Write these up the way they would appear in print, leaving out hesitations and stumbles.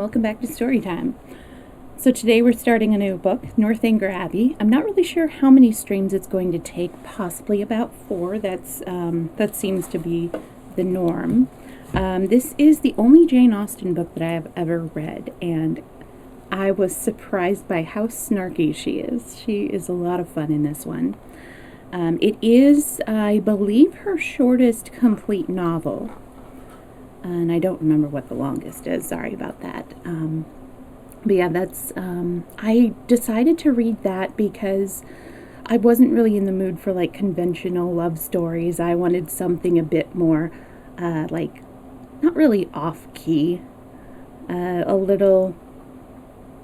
welcome back to Storytime. So today we're starting a new book, Northanger Abbey. I'm not really sure how many streams it's going to take, possibly about 4. That seems to be the norm. This is the only Jane Austen book that I have ever read, and I was surprised by how snarky she is. She is a lot of fun in this one. It is, I believe, her shortest complete novel. And I don't remember what the longest is. Sorry about that. But yeah, I decided to read that because I wasn't really in the mood for like conventional love stories. I wanted something a bit more, not really off-key, a little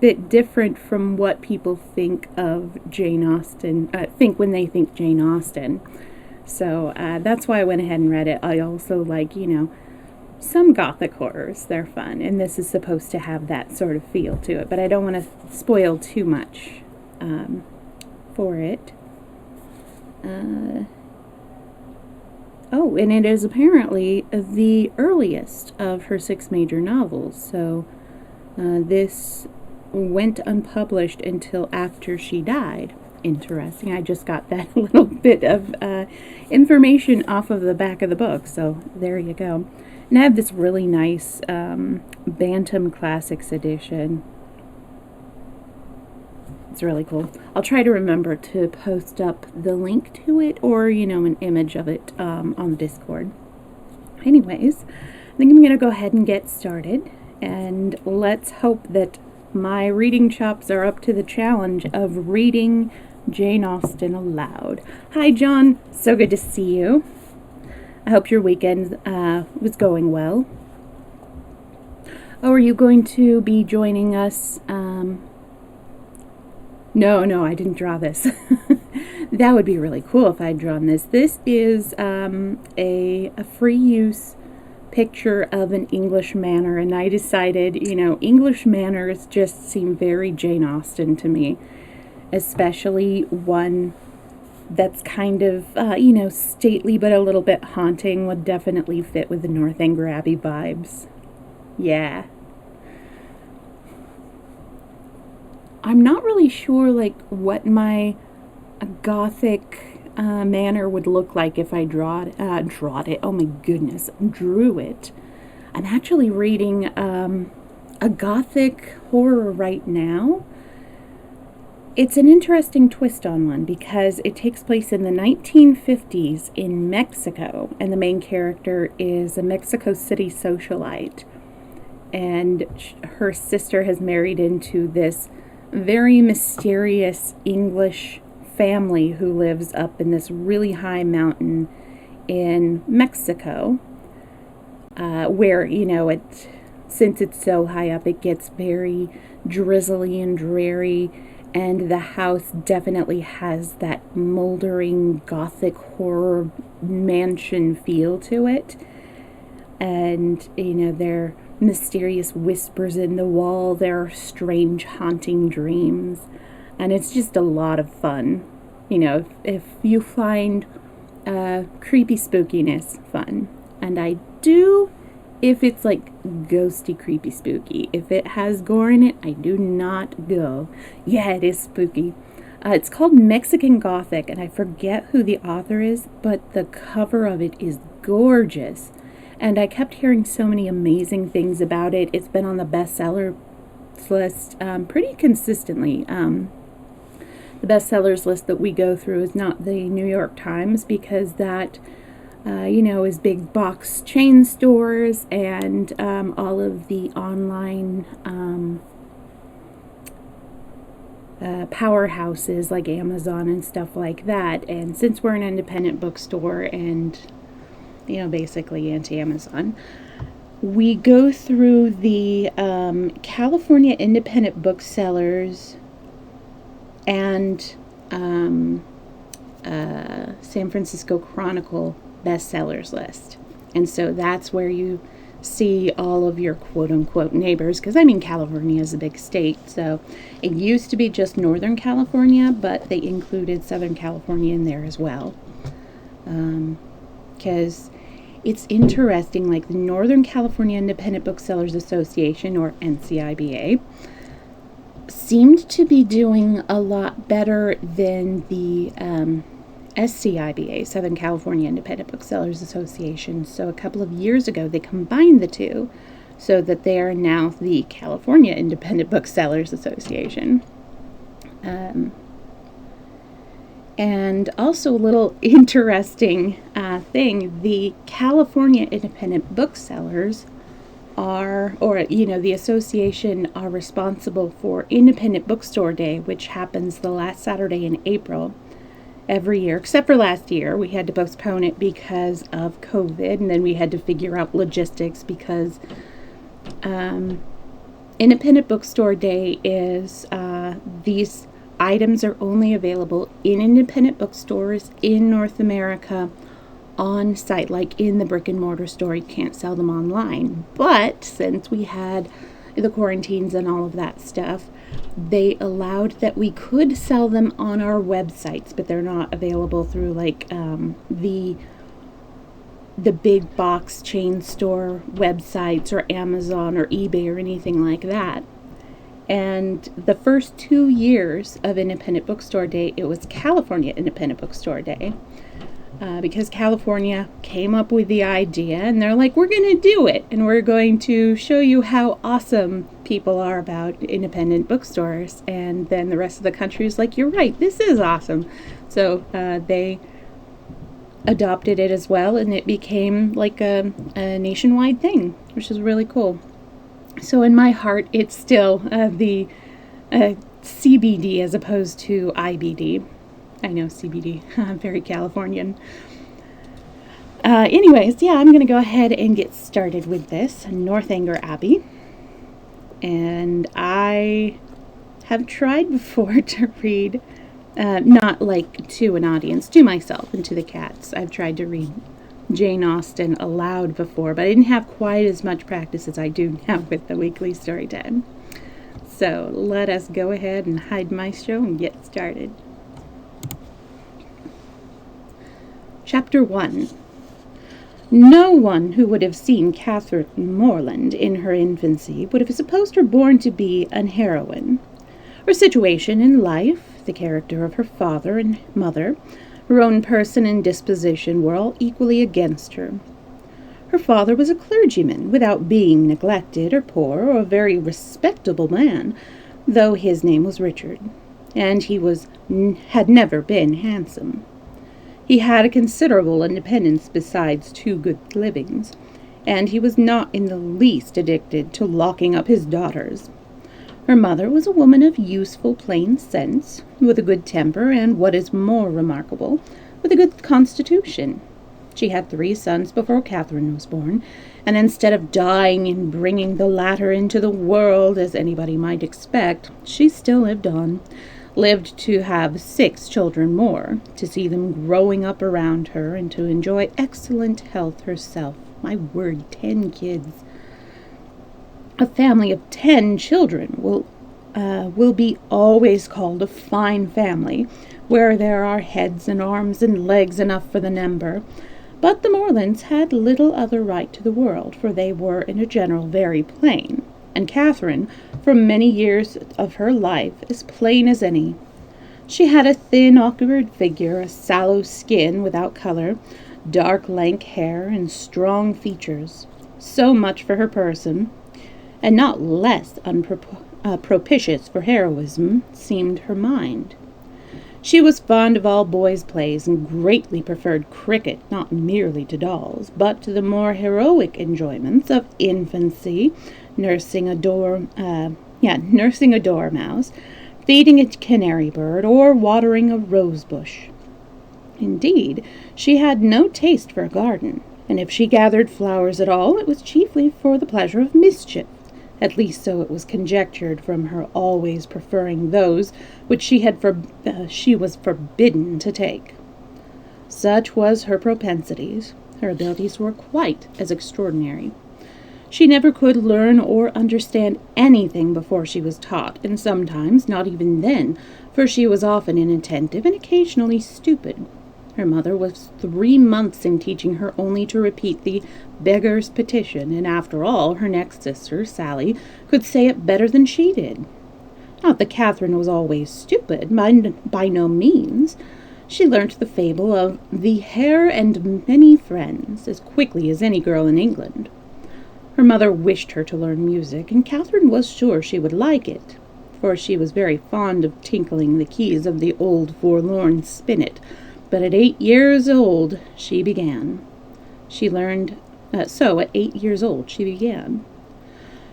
bit different from what people think of Jane Austen, think when they think Jane Austen. So that's why I went ahead and read it. I also like, some gothic horrors. They're fun, and this is supposed to have that sort of feel to it, but I don't want to spoil too much for it. And it is apparently the earliest of her 6 major novels, so this went unpublished until after she died. Interesting. I just got that little bit of information off of the back of the book, so there you go. And I have this really nice Bantam Classics edition. It's really cool. I'll try to remember to post up the link to it or, an image of it on the Discord. Anyways, I think I'm going to go ahead and get started. And let's hope that my reading chops are up to the challenge of reading Jane Austen aloud. Hi, John. So good to see you. I hope your weekend was going well. Oh, are you going to be joining us? No, I didn't draw this. That would be really cool if I'd drawn this. This is a free use picture of an English manor, and I decided, English manors just seem very Jane Austen to me, especially one that's kind of, stately but a little bit haunting. Would definitely fit with the Northanger Abbey vibes. Yeah. I'm not really sure, what my gothic manor would look like if I drew it. Oh my goodness, drew it. I'm actually reading a gothic horror right now. It's an interesting twist on one because it takes place in the 1950s in Mexico, and the main character is a Mexico City socialite, and her sister has married into this very mysterious English family who lives up in this really high mountain in Mexico, where, since it's so high up, it gets very drizzly and dreary. And the house definitely has that moldering gothic horror mansion feel to it. And, there are mysterious whispers in the wall. There are strange haunting dreams. And it's just a lot of fun. If you find creepy spookiness fun. And I do, if it's ghosty, creepy, spooky. If it has gore in it, I do not go. Yeah, it is spooky. It's called Mexican Gothic, and I forget who the author is, but the cover of it is gorgeous. And I kept hearing so many amazing things about it. It's been on the bestseller list pretty consistently. The bestsellers list that we go through is not the New York Times, because that is big box chain stores and all of the online powerhouses like Amazon and stuff like that. And since we're an independent bookstore and, basically anti-Amazon, we go through the California independent booksellers and San Francisco Chronicle bestsellers list. And so that's where you see all of your quote-unquote neighbors, because California is a big state, so it used to be just Northern California, but they included Southern California in there as well, because it's interesting, like the Northern California Independent Booksellers Association, or NCIBA, seemed to be doing a lot better than the SCIBA, Southern California Independent Booksellers Association. So a couple of years ago, they combined the two so that they are now the California Independent Booksellers Association. And also a little interesting thing, the California Independent Booksellers the association are responsible for Independent Bookstore Day, which happens the last Saturday in April every year, except for last year. We had to postpone it because of COVID, and then we had to figure out logistics because Independent Bookstore Day is these items are only available in independent bookstores in North America on site, like in the brick and mortar store. You can't sell them online. But since we had the quarantines and all of that stuff, they allowed that we could sell them on our websites, but they're not available through like the big box chain store websites or Amazon or eBay or anything like that. And the first 2 years of Independent Bookstore Day, it was California Independent Bookstore Day. Because California came up with the idea, and they're like, we're going to do it, and we're going to show you how awesome people are about independent bookstores. And then the rest of the country is like, you're right, this is awesome. So they adopted it as well, and it became like a nationwide thing, which is really cool. So in my heart, it's still the CBD as opposed to IBD. I know, CBD. I'm very Californian. Anyways, I'm going to go ahead and get started with this. Northanger Abbey. And I have tried before to read, not like to an audience, to myself and to the cats. I've tried to read Jane Austen aloud before, but I didn't have quite as much practice as I do now with the weekly story time. So let us go ahead and hide my show and get started. Chapter 1. No one who would have seen Catherine Morland in her infancy would have supposed her born to be an heroine. Her situation in life, the character of her father and mother, her own person and disposition were all equally against her. Her father was a clergyman, without being neglected or poor or a very respectable man, though his name was Richard, and he had never been handsome. He had a considerable independence besides 2 good livings, and he was not in the least addicted to locking up his daughters. Her mother was a woman of useful plain sense, with a good temper, and, what is more remarkable, with a good constitution. She had 3 sons before Catherine was born, and instead of dying and bringing the latter into the world, as anybody might expect, she still lived to have 6 children more, to see them growing up around her, and to enjoy excellent health herself. My word, 10 kids. A family of 10 children will be always called a fine family, where there are heads and arms and legs enough for the number. But the Morlands had little other right to the world, for they were in a general very plain, and Catherine, for many years of her life, as plain as any. She had a thin, awkward figure, a sallow skin without color, dark, lank hair, and strong features. So much for her person, and not less propitious for heroism seemed her mind. She was fond of all boys' plays, and greatly preferred cricket, not merely to dolls, but to the more heroic enjoyments of infancy, nursing a dormouse, feeding a canary bird, or watering a rose bush. Indeed, she had no taste for a garden, and if she gathered flowers at all, it was chiefly for the pleasure of mischief. At least so it was conjectured from her always preferring those which she was forbidden to take. Such was her propensities. Her abilities were quite as extraordinary. She never could learn or understand anything before she was taught, and sometimes not even then, for she was often inattentive and occasionally stupid. Her mother was 3 months in teaching her only to repeat the beggar's petition, and after all, her next sister, Sally, could say it better than she did. Not that Catherine was always stupid, by no means. She learnt the fable of the Hare and Many Friends as quickly as any girl in England. Her mother wished her to learn music, and Catherine was sure she would like it, for she was very fond of tinkling the keys of the old forlorn spinet. But at 8 years old she began. At 8 years old she began.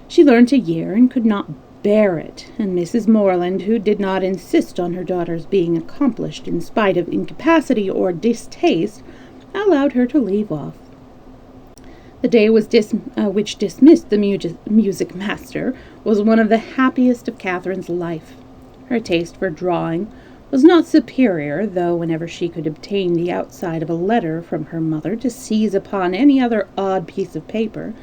She learnt a year and could not bear it, and Mrs. Morland, who did not insist on her daughter's being accomplished in spite of incapacity or distaste, allowed her to leave off. The day which dismissed the music master was one of the happiest of Catherine's life. Her taste for drawing was not superior, though whenever she could obtain the outside of a letter from her mother to seize upon any other odd piece of paper,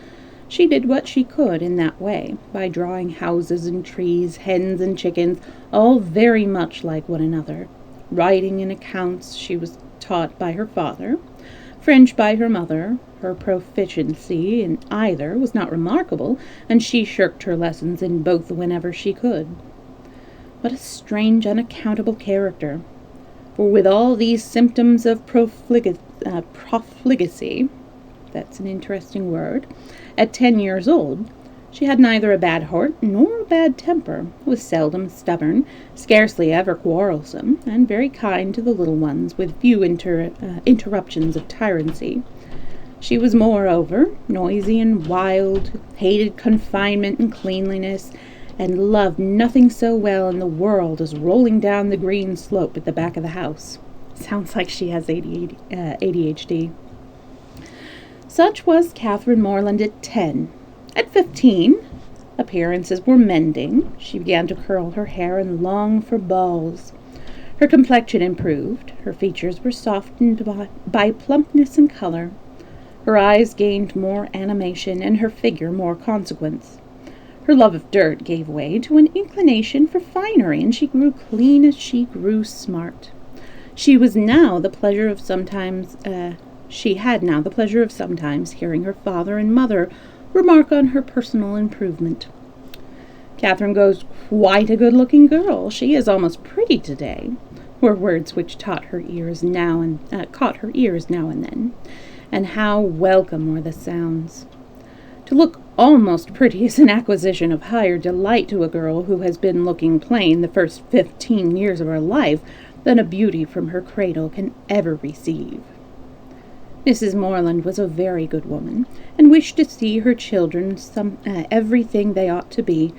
she did what she could in that way, by drawing houses and trees, hens and chickens, all very much like one another. Writing and accounts she was taught by her father, French by her mother. Her proficiency in either was not remarkable, and she shirked her lessons in both whenever she could. What a strange, unaccountable character! For with all these symptoms of profligacy, that's an interesting word, at 10 years old, she had neither a bad heart nor a bad temper, was seldom stubborn, scarcely ever quarrelsome, and very kind to the little ones, with few interruptions of tyranny. She was, moreover, noisy and wild, hated confinement and cleanliness, and loved nothing so well in the world as rolling down the green slope at the back of the house. Sounds like she has ADHD. Such was Catherine Morland at 10. At 15, appearances were mending. She began to curl her hair and long for balls. Her complexion improved. Her features were softened by plumpness and color. Her eyes gained more animation, and her figure more consequence. Her love of dirt gave way to an inclination for finery, and she grew clean as she grew smart. She had now the pleasure of sometimes hearing her father and mother remark on her personal improvement. Catherine grows quite a good-looking girl. She is almost pretty today, were words which caught her ears now and then, and how welcome were the sounds. To look almost pretty is an acquisition of higher delight to a girl who has been looking plain the first 15 years of her life than a beauty from her cradle can ever receive. Mrs. Morland was a very good woman, and wished to see her children everything they ought to be,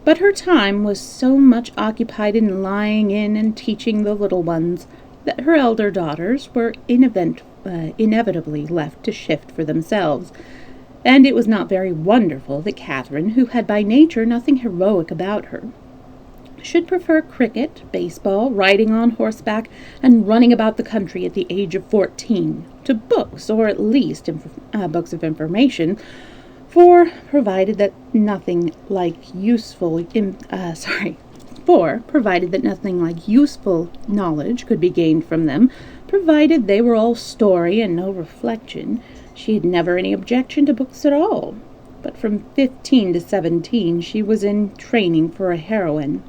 but her time was so much occupied in lying in and teaching the little ones that her elder daughters were inevitably left to shift for themselves, and it was not very wonderful that Catherine, who had by nature nothing heroic about her, should prefer cricket, baseball, riding on horseback, and running about the country at the age of 14 to books, or at least books of information, provided that nothing like useful knowledge could be gained from them, provided they were all story and no reflection. She had never any objection to books at all. But from 15 to 17 she was in training for a heroine.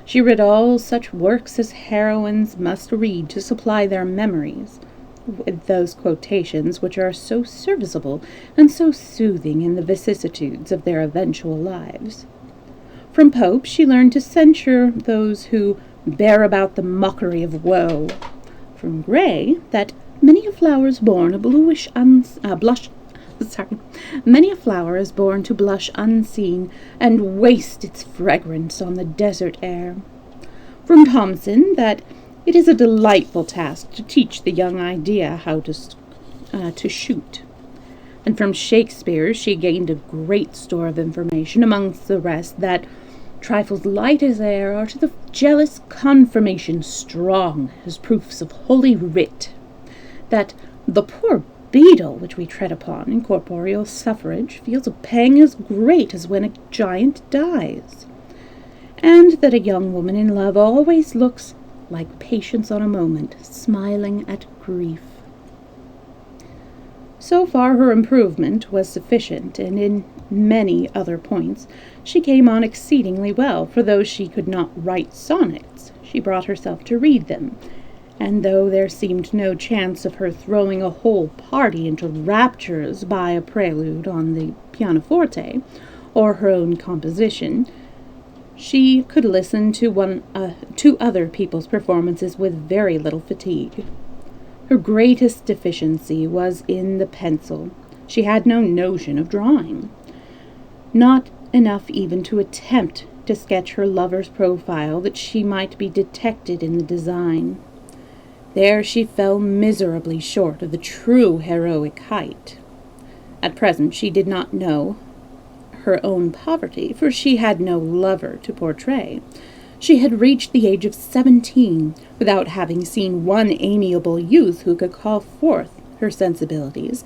She read all such works as heroines must read to supply their memories, with those quotations which are so serviceable and so soothing in the vicissitudes of their eventual lives. From Pope she learned to censure those who bear about the mockery of woe. From Gray that many a flower is born to blush unseen and waste its fragrance on the desert air. From Thomson that it is a delightful task to teach the young idea how to shoot. And from Shakespeare she gained a great store of information, amongst the rest that trifles light as air are to the jealous confirmation strong as proofs of holy writ, that the poor beetle which we tread upon in corporeal suffrage feels a pang as great as when a giant dies, and that a young woman in love always looks like patience on a moment, smiling at grief. So far her improvement was sufficient, and in many other points she came on exceedingly well, for though she could not write sonnets, she brought herself to read them, and though there seemed no chance of her throwing a whole party into raptures by a prelude on the pianoforte, or her own composition, she could listen to other people's performances with very little fatigue. Her greatest deficiency was in the pencil. She had no notion of drawing. Not enough even to attempt to sketch her lover's profile that she might be detected in the design. There she fell miserably short of the true heroic height. At present she did not know her own poverty, for she had no lover to portray. She had reached the age of 17 without having seen one amiable youth who could call forth her sensibilities,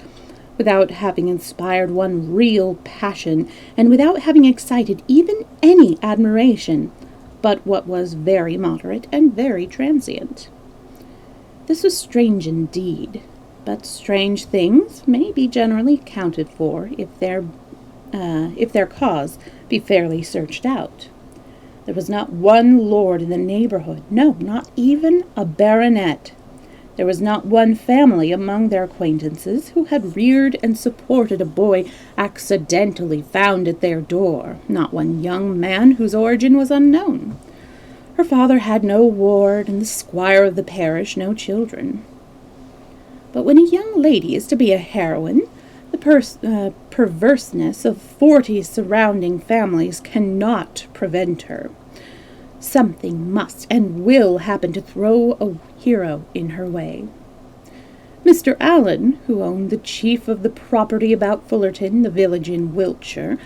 without having inspired one real passion, and without having excited even any admiration, but what was very moderate and very transient. This was strange indeed, but strange things may be generally accounted for if their cause be fairly searched out. There was not one lord in the neighborhood, no, not even a baronet. There was not one family among their acquaintances who had reared and supported a boy accidentally found at their door, not one young man whose origin was unknown. Her father had no ward, and the squire of the parish no children. But when a young lady is to be a heroine, the perverseness of 40 surrounding families cannot prevent her. Something must and will happen to throw a hero in her way. Mr. Allen, who owned the chief of the property about Fullerton, the village in Wiltshire,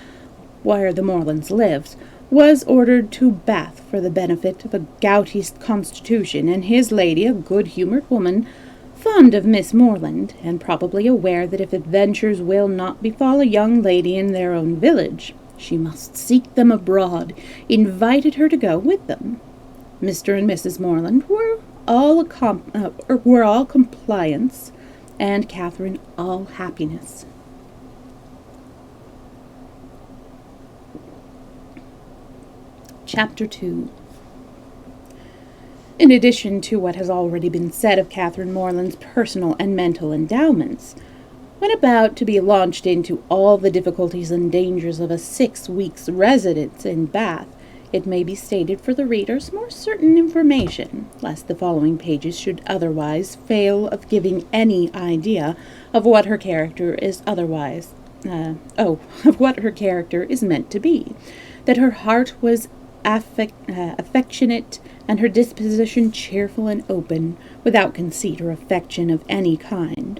where the Morlands lived, was ordered to Bath for the benefit of a gouty constitution, and his lady, a good-humoured woman, fond of Miss Morland, and probably aware that if adventures will not befall a young lady in their own village, she must seek them abroad, invited her to go with them. Mr. and Mrs. Morland were all compliance, and Catherine all happiness. Chapter 2. In addition to what has already been said of Catherine Morland's personal and mental endowments, when about to be launched into all the difficulties and dangers of a 6 weeks' residence in Bath, it may be stated for the reader's more certain information, lest the following pages should otherwise fail of giving any idea of what her character is of what her character is meant to be, that her heart was affectionate, and her disposition cheerful and open, without conceit or affection of any kind.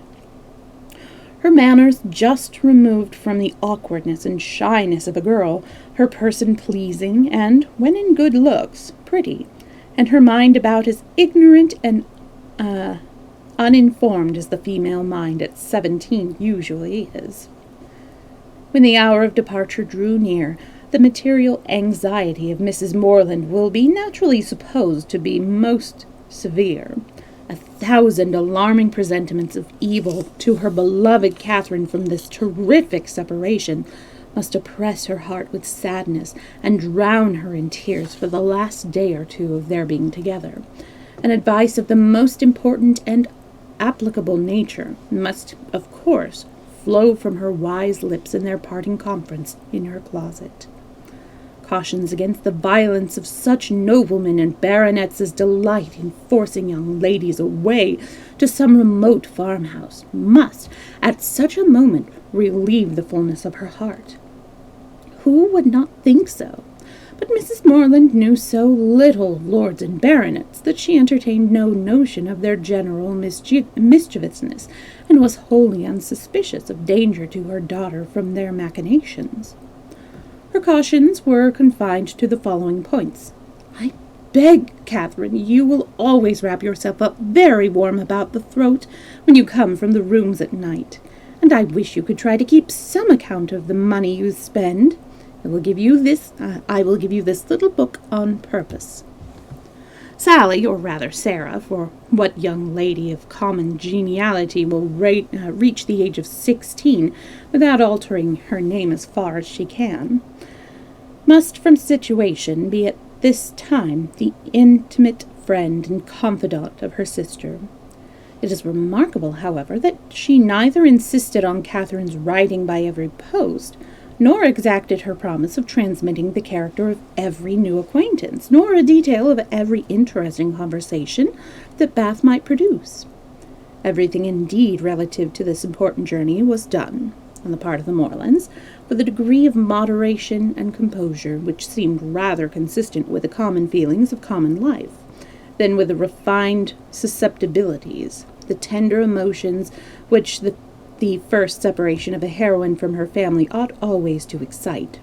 Her manners just removed from the awkwardness and shyness of a girl, her person pleasing, and, when in good looks, pretty, and her mind about as ignorant and uninformed as the female mind at 17 usually is. When the hour of departure drew near, the material anxiety of Mrs. Morland will be naturally supposed to be most severe. 1,000 alarming presentiments of evil to her beloved Catherine from this terrific separation must oppress her heart with sadness and drown her in tears for the last day or two of their being together. An advice of the most important and applicable nature must, of course, flow from her wise lips in their parting conference in her closet. Cautions against the violence of such noblemen and baronets as delight in forcing young ladies away to some remote farmhouse must, at such a moment, relieve the fullness of her heart. Who would not think so? But Mrs. Morland knew so little of lords and baronets that she entertained no notion of their general mischievousness, and was wholly unsuspicious of danger to her daughter from their machinations. Her cautions were confined to the following points. I beg, Catherine, you will always wrap yourself up very warm about the throat when you come from the rooms at night, and I wish you could try to keep some account of the money you spend. I will give you this little book on purpose. Sally, or rather Sarah, for what young lady of common geniality will reach the age of 16 without altering her name as far as she can, must from situation be at this time the intimate friend and confidant of her sister. It is remarkable, however, that she neither insisted on Catherine's writing by every post, nor exacted her promise of transmitting the character of every new acquaintance, nor a detail of every interesting conversation that Bath might produce. Everything, indeed, relative to this important journey was done, on the part of the Morlands, with a degree of moderation and composure which seemed rather consistent with the common feelings of common life, than with the refined susceptibilities, the tender emotions which the first separation of a heroine from her family ought always to excite.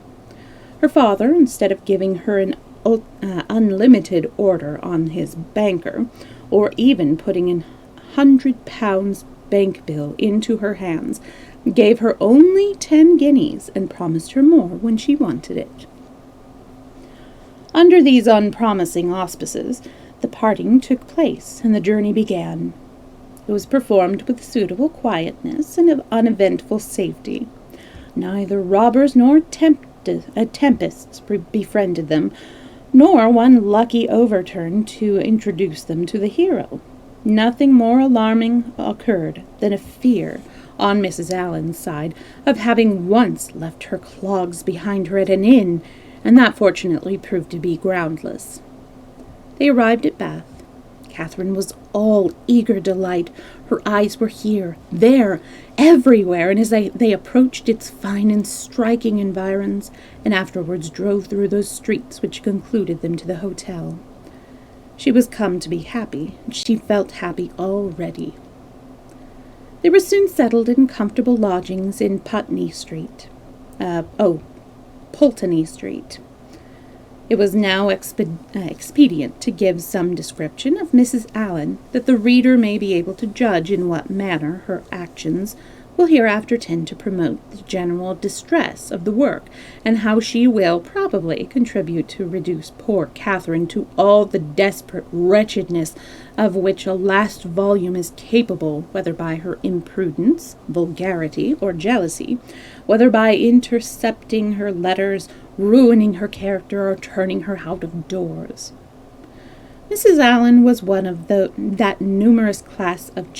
Her father, instead of giving her an unlimited order on his banker, or even putting an £100 bank bill into her hands, gave her only 10 guineas and promised her more when she wanted it. Under these unpromising auspices, the parting took place, and the journey began. It was performed with suitable quietness and of uneventful safety. Neither robbers nor tempests befriended them, nor one lucky overturn to introduce them to the hero. Nothing more alarming occurred than a fear, on Mrs. Allen's side, of having once left her clogs behind her at an inn, and that fortunately proved to be groundless. They arrived at Bath. Catherine was all eager delight. Her eyes were here, there, everywhere, and as they approached its fine and striking environs, and afterwards drove through those streets which concluded them to the hotel. She was come to be happy, and she felt happy already. They were soon settled in comfortable lodgings in Pulteney Street. It was now expedient to give some description of Mrs. Allen, that the reader may be able to judge in what manner her actions will hereafter tend to promote the general distress of the work, and how she will probably contribute to reduce poor Catherine to all the desperate wretchedness of which a last volume is capable, whether by her imprudence, vulgarity, or jealousy, whether by intercepting her letters, ruining her character, or turning her out of doors. Mrs. Allen was one of that numerous class of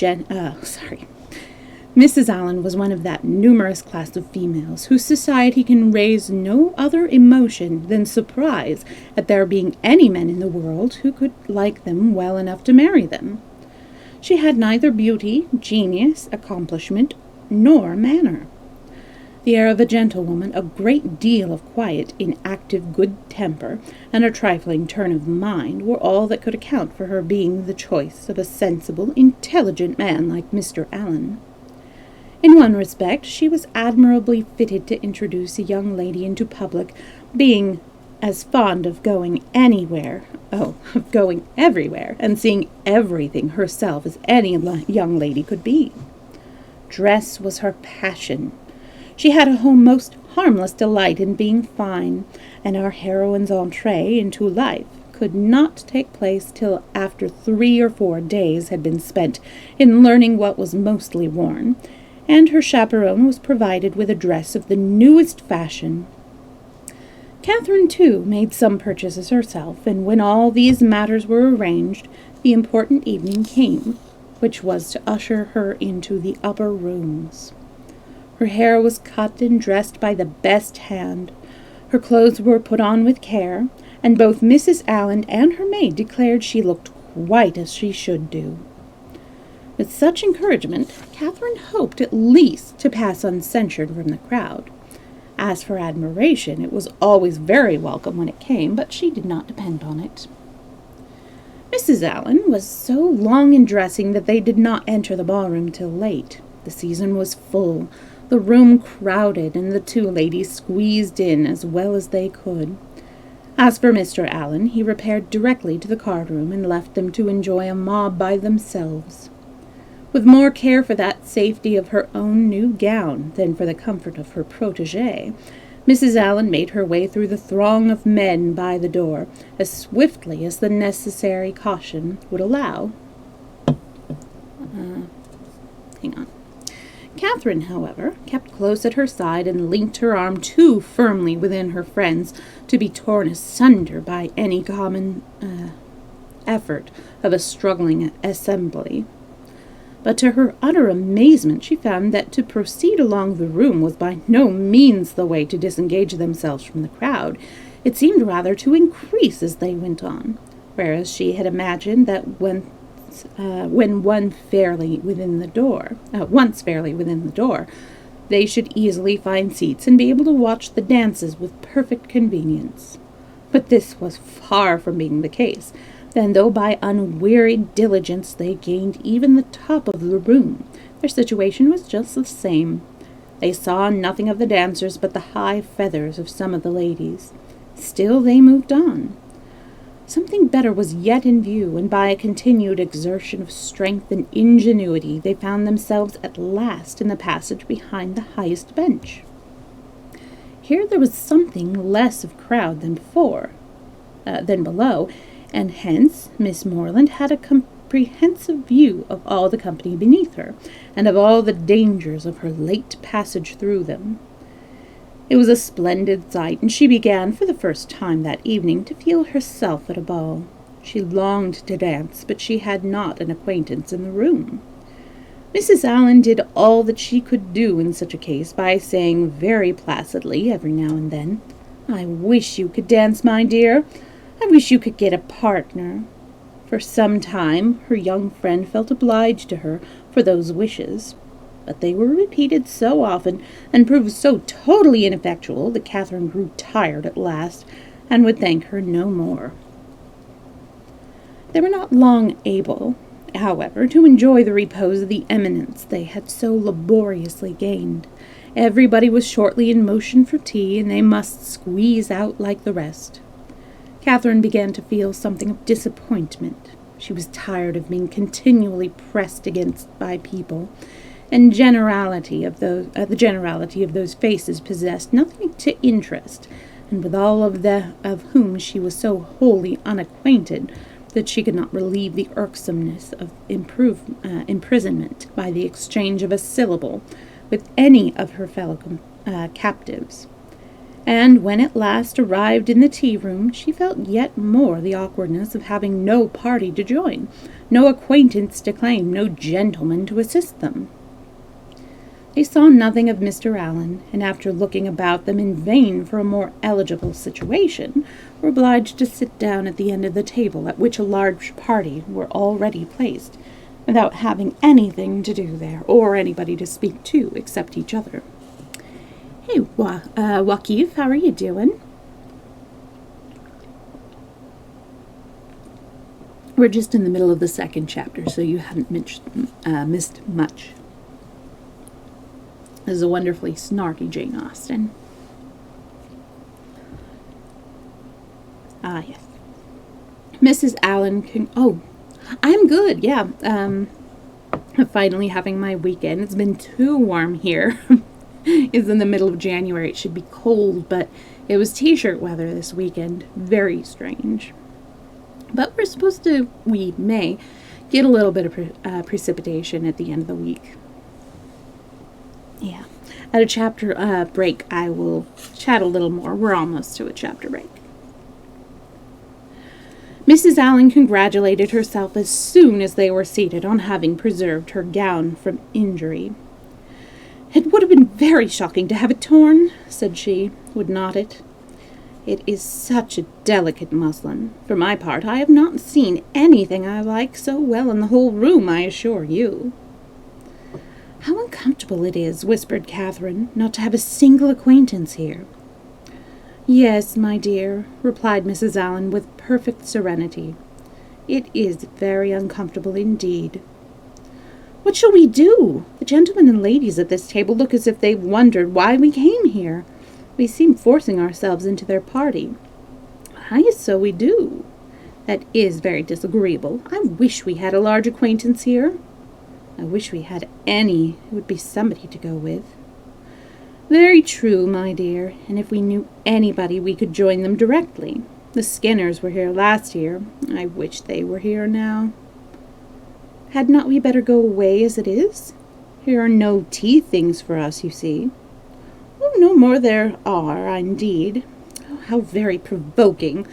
females whose society can raise no other emotion than surprise at there being any men in the world who could like them well enough to marry them. She had neither beauty, genius, accomplishment, nor manner. The air of a gentlewoman, a great deal of quiet, inactive good temper, and a trifling turn of mind were all that could account for her being the choice of a sensible, intelligent man like Mr. Allen. In one respect, she was admirably fitted to introduce a young lady into public, being as fond of going everywhere, and seeing everything herself as any young lady could be. Dress was her passion. She had a most harmless delight in being fine, and our heroine's entrée into life could not take place till after 3 or 4 days had been spent in learning what was mostly worn, and her chaperone was provided with a dress of the newest fashion. Catherine, too, made some purchases herself, and when all these matters were arranged, the important evening came, which was to usher her into the upper rooms. Her hair was cut and dressed by the best hand. Her clothes were put on with care, and both Mrs. Allen and her maid declared she looked quite as she should do. With such encouragement, Catherine hoped at least to pass uncensured from the crowd. As for admiration, it was always very welcome when it came, but she did not depend on it. Mrs. Allen was so long in dressing that they did not enter the ballroom till late. The season was full, the room crowded, and the two ladies squeezed in as well as they could. As for Mr. Allen, he repaired directly to the card-room and left them to enjoy a mob by themselves. With more care for that safety of her own new gown than for the comfort of her protégée, Mrs. Allen made her way through the throng of men by the door, as swiftly as the necessary caution would allow. Hang on. Catherine, however, kept close at her side and linked her arm too firmly within her friend's to be torn asunder by any common effort of a struggling assembly. But to her utter amazement she found that to proceed along the room was by no means the way to disengage themselves from the crowd. It seemed rather to increase as they went on, whereas she had imagined that when once fairly within the door, they should easily find seats and be able to watch the dances with perfect convenience. But this was far from being the case. Then, though by unwearied diligence they gained even the top of the room, their situation was just the same. They saw nothing of the dancers but the high feathers of some of the ladies. Still they moved on. Something better was yet in view, and by a continued exertion of strength and ingenuity they found themselves at last in the passage behind the highest bench. Here there was something less of crowd than below, and hence Miss Morland had a comprehensive view of all the company beneath her, and of all the dangers of her late passage through them. It was a splendid sight, and she began for the first time that evening to feel herself at a ball. She longed to dance, but she had not an acquaintance in the room. Mrs. Allen did all that she could do in such a case by saying very placidly every now and then, "I wish you could dance, my dear. I wish you could get a partner." For some time her young friend felt obliged to her for those wishes, but they were repeated so often and proved so totally ineffectual that Catherine grew tired at last and would thank her no more. They were not long able, however, to enjoy the repose of the eminence they had so laboriously gained. Everybody was shortly in motion for tea, and they must squeeze out like the rest. Catherine began to feel something of disappointment. She was tired of being continually pressed against by people, and the generality of those faces possessed nothing to interest, and with all of whom she was so wholly unacquainted that she could not relieve the irksomeness of imprisonment by the exchange of a syllable with any of her fellow captives. And when at last arrived in the tea-room, she felt yet more the awkwardness of having no party to join, no acquaintance to claim, no gentleman to assist them. They saw nothing of Mr. Allen, and after looking about them in vain for a more eligible situation, were obliged to sit down at the end of the table at which a large party were already placed, without having anything to do there, or anybody to speak to except each other. "Hey, Waqif, how are you doing?" We're just in the middle of the second chapter, so you haven't missed much. This is a wonderfully snarky Jane Austen. Ah, yes. Mrs. Allen I'm good, yeah. I'm finally having my weekend. It's been too warm here. It's in the middle of January. It should be cold, but it was t-shirt weather this weekend. Very strange. But we may get a little bit of precipitation at the end of the week. Yeah. At a chapter break, I will chat a little more. We're almost to a chapter break. Mrs. Allen congratulated herself as soon as they were seated on having preserved her gown from injury. "It would have been very shocking to have it torn," said she, "would not it? It is such a delicate muslin. For my part, I have not seen anything I like so well in the whole room, I assure you." "How uncomfortable it is," whispered Catherine, "not to have a single acquaintance here." "Yes, my dear," replied Mrs. Allen with perfect serenity. "It is very uncomfortable indeed. What shall we do? The gentlemen and ladies at this table look as if they wondered why we came here. We seem forcing ourselves into their party." "Aye, so we do. That is very disagreeable. I wish we had a large acquaintance here." "I wish we had any. It would be somebody to go with." Very true, my dear, and if we knew anybody, we could join them directly. The Skinners were here last year. I wish they were here now. Had not we better go away as it is? Here are no tea things for us, you see. Oh, no more there are, indeed. Oh, how very provoking.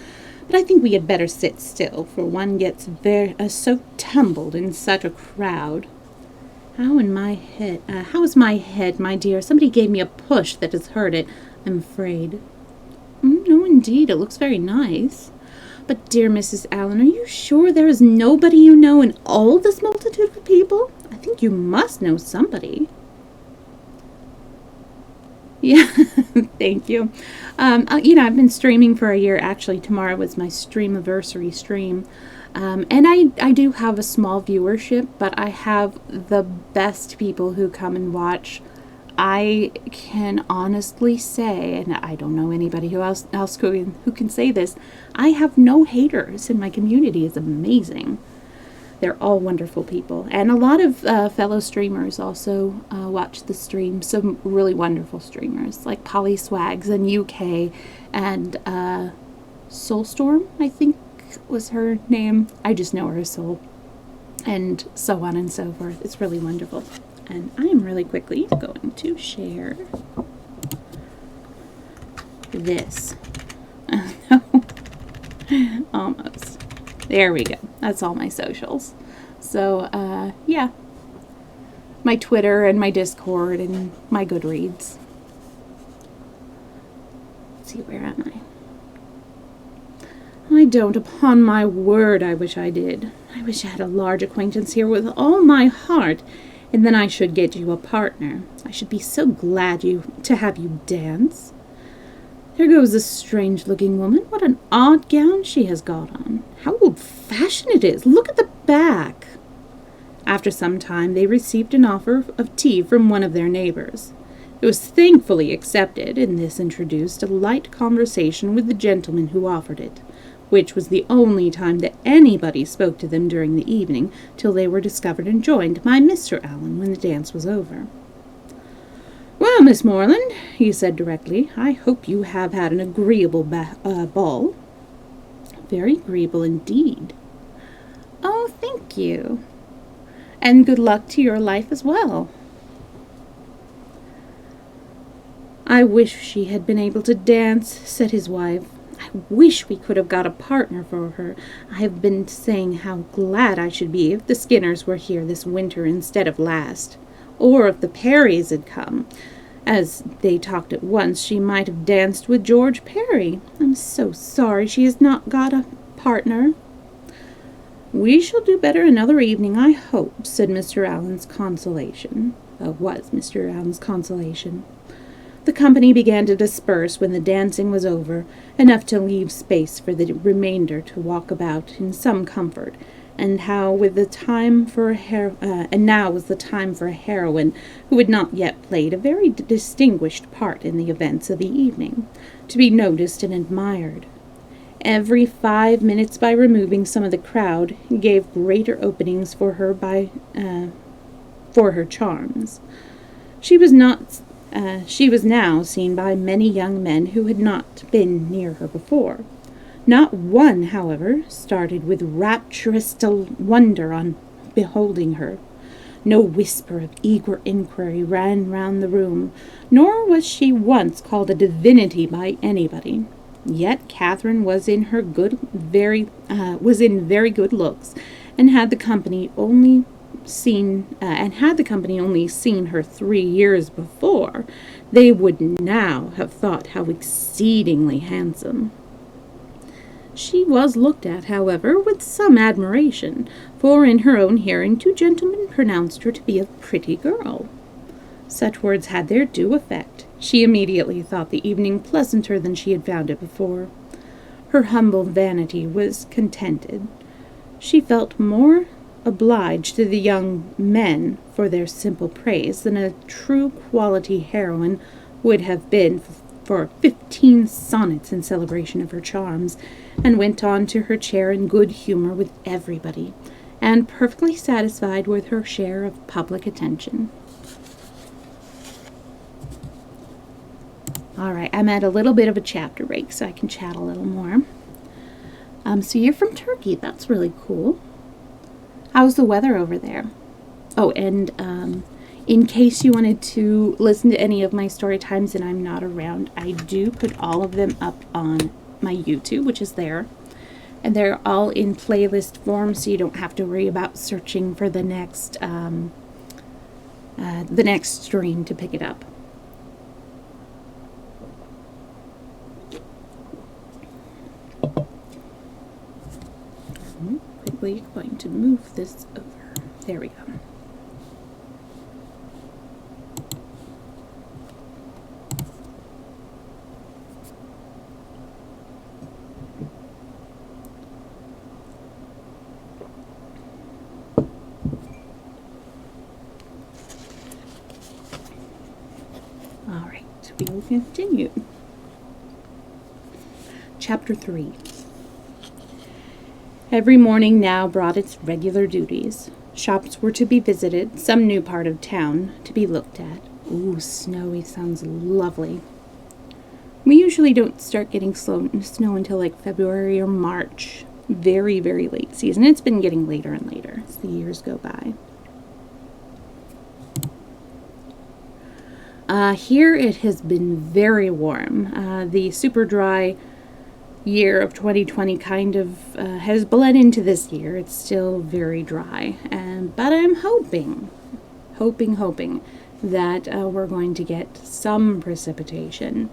But I think we had better sit still, for one gets so tumbled in such a crowd. How is my head, my dear? Somebody gave me a push that has hurt it, I'm afraid. No, indeed, it looks very nice. But, dear Mrs. Allen, are you sure there is nobody you know in all this multitude of people? I think you must know somebody. Yeah, thank you. I've been streaming for a year. Actually, tomorrow was my stream-anniversary stream. And I do have a small viewership, but I have the best people who come and watch. I can honestly say, and I don't know anybody else who can say this, I have no haters, and my community is amazing. They're all wonderful people. And a lot of fellow streamers also watch the stream. Some really wonderful streamers, like Polly Swags in UK, and Soulstorm, I think was her name. I just know her as Soul. And so on and so forth. It's really wonderful. And I am really quickly going to share this. No. Almost. There we go. That's all my socials. So, yeah. My Twitter and my Discord and my Goodreads. Let's see, where am I? I don't, upon my word, I wish I did. I wish I had a large acquaintance here with all my heart, and then I should get you a partner. I should be so glad to have you dance. There goes this strange-looking woman. What an odd gown she has got on. How old-fashioned it is. Look at the back. After some time, they received an offer of tea from one of their neighbors. It was thankfully accepted, and this introduced a light conversation with the gentleman who offered it, which was the only time that anybody spoke to them during the evening, till they were discovered and joined by Mr. Allen when the dance was over. "Well, Miss Moreland," he said directly, "I hope you have had an agreeable ball." "Very agreeable indeed." "Oh, thank you. And good luck to your life as well." "I wish she had been able to dance," said his wife. "I wish we could have got a partner for her. I have been saying how glad I should be if the Skinners were here this winter instead of last, or if the Perrys had come. As they talked at once, she might have danced with George Perry. I'm so sorry she has not got a partner." "We shall do better another evening, I hope," said Mr. Allen's consolation. Was Mr. Allen's consolation. The company began to disperse when the dancing was over, enough to leave space for the remainder to walk about in some comfort, and now was the time for a heroine who had not yet played a very distinguished part in the events of the evening, to be noticed and admired. Every 5 minutes, by removing some of the crowd, gave greater openings for her for her charms. She was now seen by many young men who had not been near her before. Not one, however, started with rapturous wonder on beholding her. No whisper of eager inquiry ran round the room, nor was she once called a divinity by anybody. Yet Catherine was in very good looks, and had the company only seen her 3 years before, they would now have thought how exceedingly handsome. She was looked at, however, with some admiration, for in her own hearing 2 gentlemen pronounced her to be a pretty girl. Such words had their due effect. She immediately thought the evening pleasanter than she had found it before. Her humble vanity was contented. She felt more obliged to the young men for their simple praise than a true quality heroine would have been for 15 sonnets in celebration of her charms, and went on to her chair in good humor with everybody, and perfectly satisfied with her share of public attention. All right, I'm at a little bit of a chapter break, so I can chat a little more. So you're from Turkey. That's really cool. How's the weather over there? Oh, and in case you wanted to listen to any of my story times and I'm not around, I do put all of them up on my YouTube, which is there. And they're all in playlist form, so you don't have to worry about searching for the next stream to pick it up. Quickly going to move this over. There we go. All right, we will continue. Chapter 3. Every morning now brought its regular duties. Shops were to be visited, some new part of town to be looked at. Ooh, snowy sounds lovely. We usually don't start getting snow until like February or March. Very, very late season. It's been getting later and later as the years go by. Here it has been very warm. The super dry year of 2020 kind of has bled into this year. It's still very dry, but I'm hoping that we're going to get some precipitation.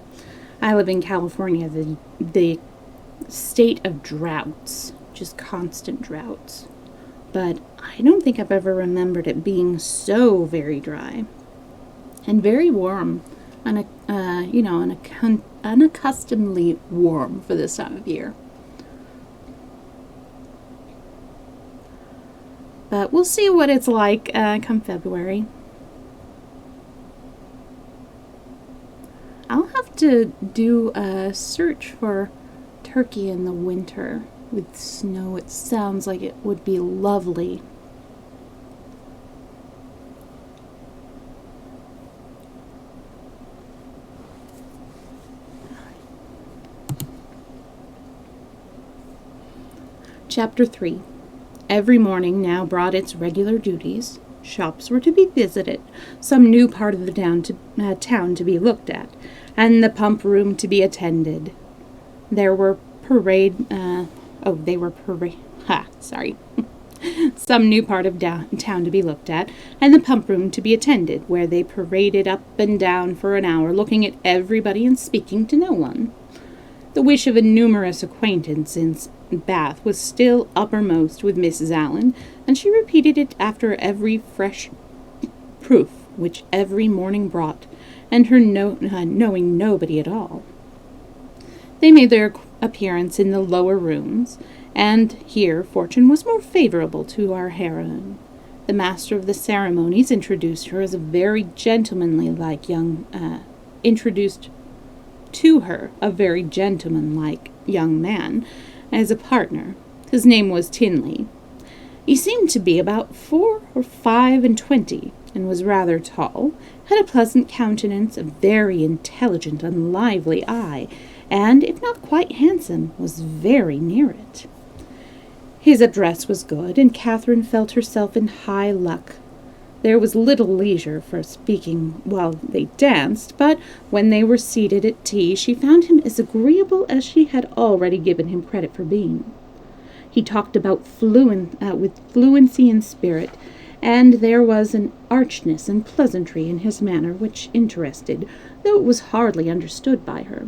I live in California, the state of droughts, just constant droughts. But I don't think I've ever remembered it being so very dry and very warm, unaccustomedly warm for this time of year. But we'll see what it's like come February. I'll have to do a search for Turkey in the winter with snow. It sounds like it would be lovely. Chapter 3. Every morning now brought its regular duties. Shops were to be visited, some new part of the town to be looked at, and the pump room to be attended. There were some new part of town to be looked at, and the pump room to be attended, where they paraded up and down for an hour, looking at everybody and speaking to no one. The wish of a numerous acquaintance in Bath was still uppermost with Mrs. Allen, and she repeated it after every fresh proof which every morning brought, and her knowing nobody at all. They made their appearance in the lower rooms, and here fortune was more favorable to our heroine. The master of the ceremonies introduced her as a very gentlemanlike young man as a partner. His name was Tinley. He seemed to be about 4 or 5 and 20, and was rather tall, had a pleasant countenance, a very intelligent and lively eye, and, if not quite handsome, was very near it. His address was good, and Catherine felt herself in high luck. There was little leisure for speaking while they danced, but when they were seated at tea, she found him as agreeable as she had already given him credit for being. He talked about with fluency and spirit, and there was an archness and pleasantry in his manner which interested, though it was hardly understood by her.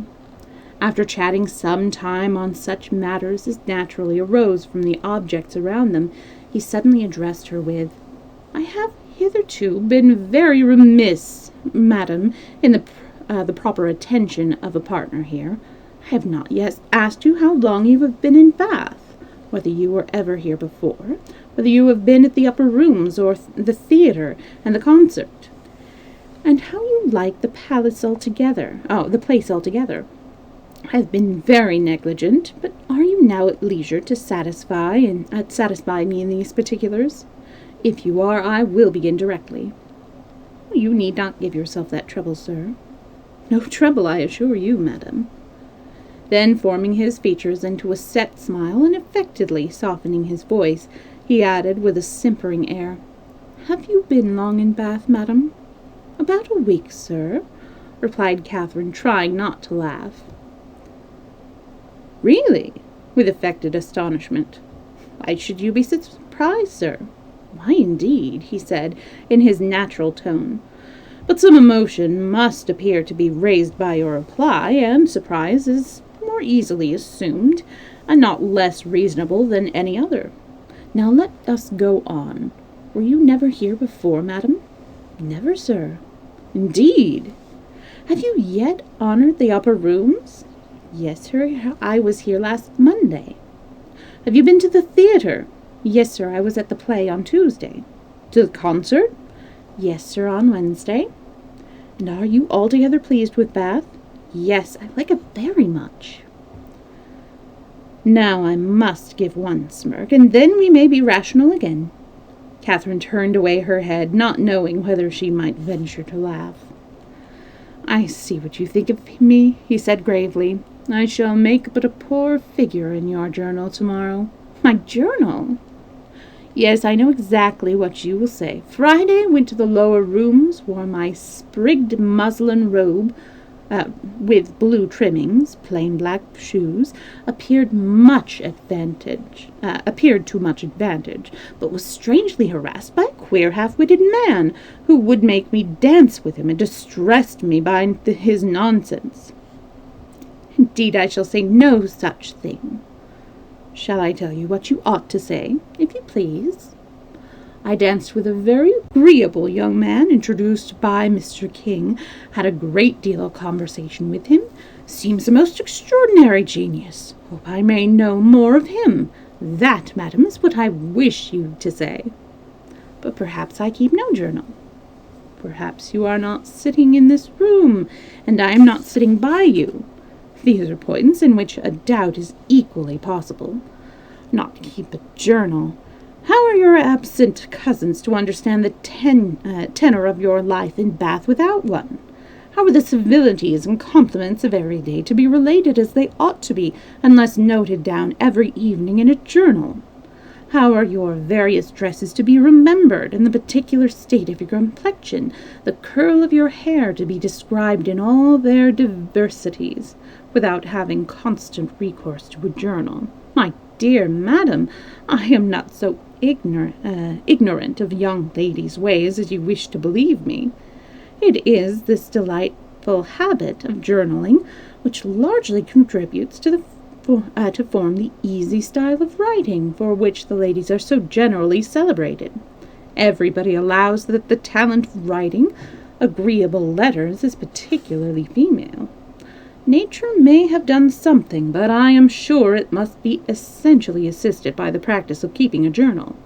After chatting some time on such matters as naturally arose from the objects around them, he suddenly addressed her with, "I have hitherto been very remiss, madam, in the proper attention of a partner here. I have not yet asked you how long you have been in Bath, whether you were ever here before, whether you have been at the upper rooms or the theatre and the concert, and how you like the place altogether. I have been very negligent, but are you now at leisure to satisfy me in these particulars? If you are, I will begin directly." "You need not give yourself that trouble, sir." No trouble, I assure you, madam." Then, forming his features into a set smile and affectedly softening his voice, he added with a simpering air, "Have you been long in Bath, madam?" "About a week, sir," replied Catherine, trying not to laugh. "Really?" with affected astonishment. "Why should you be surprised, sir?" "Why, indeed," he said, in his natural tone. "But some emotion must appear to be raised by your reply, and surprise is more easily assumed, and not less reasonable than any other. Now let us go on. Were you never here before, madam?" "Never, sir." "Indeed! Have you yet honored the upper rooms?" "Yes, sir, I was here last Monday." "Have you been to the theatre?" "Yes, sir, I was at the play on Tuesday." "To the concert?" "Yes, sir, on Wednesday." "And are you altogether pleased with Bath?" "Yes, I like it very much." Now I must give one smirk, and then we may be rational again. Catherine turned away her head, not knowing whether she might venture to laugh. "I see what you think of me," he said gravely. "I shall make but a poor figure in your journal tomorrow." "My journal?" "Yes, I know exactly what you will say. Friday went to the lower rooms, wore my sprigged muslin robe, with blue trimmings, plain black shoes, appeared to much advantage, but was strangely harassed by a queer half-witted man, who would make me dance with him and distressed me by his nonsense." "Indeed, I shall say no such thing." "Shall I tell you what you ought to say?" "If you please." "I danced with a very agreeable young man introduced by Mr. King, had a great deal of conversation with him, seems a most extraordinary genius. Hope I may know more of him. That, madam, is what I wish you to say." "But perhaps I keep no journal." "Perhaps you are not sitting in this room, and I am not sitting by you. These are points in which a doubt is equally possible. Not keep a journal. How are your absent cousins to understand the tenor of your life in Bath without one? How are the civilities and compliments of every day to be related as they ought to be, unless noted down every evening in a journal? How are your various dresses to be remembered, and the particular state of your complexion, the curl of your hair to be described in all their diversities, without having constant recourse to a journal? My dear madam, I am not so ignorant of young ladies' ways as you wish to believe me. It is this delightful habit of journaling which largely contributes to form the easy style of writing for which the ladies are so generally celebrated. Everybody allows that the talent of writing agreeable letters is particularly female. Nature may have done something, but I am sure it must be essentially assisted by the practice of keeping a journal."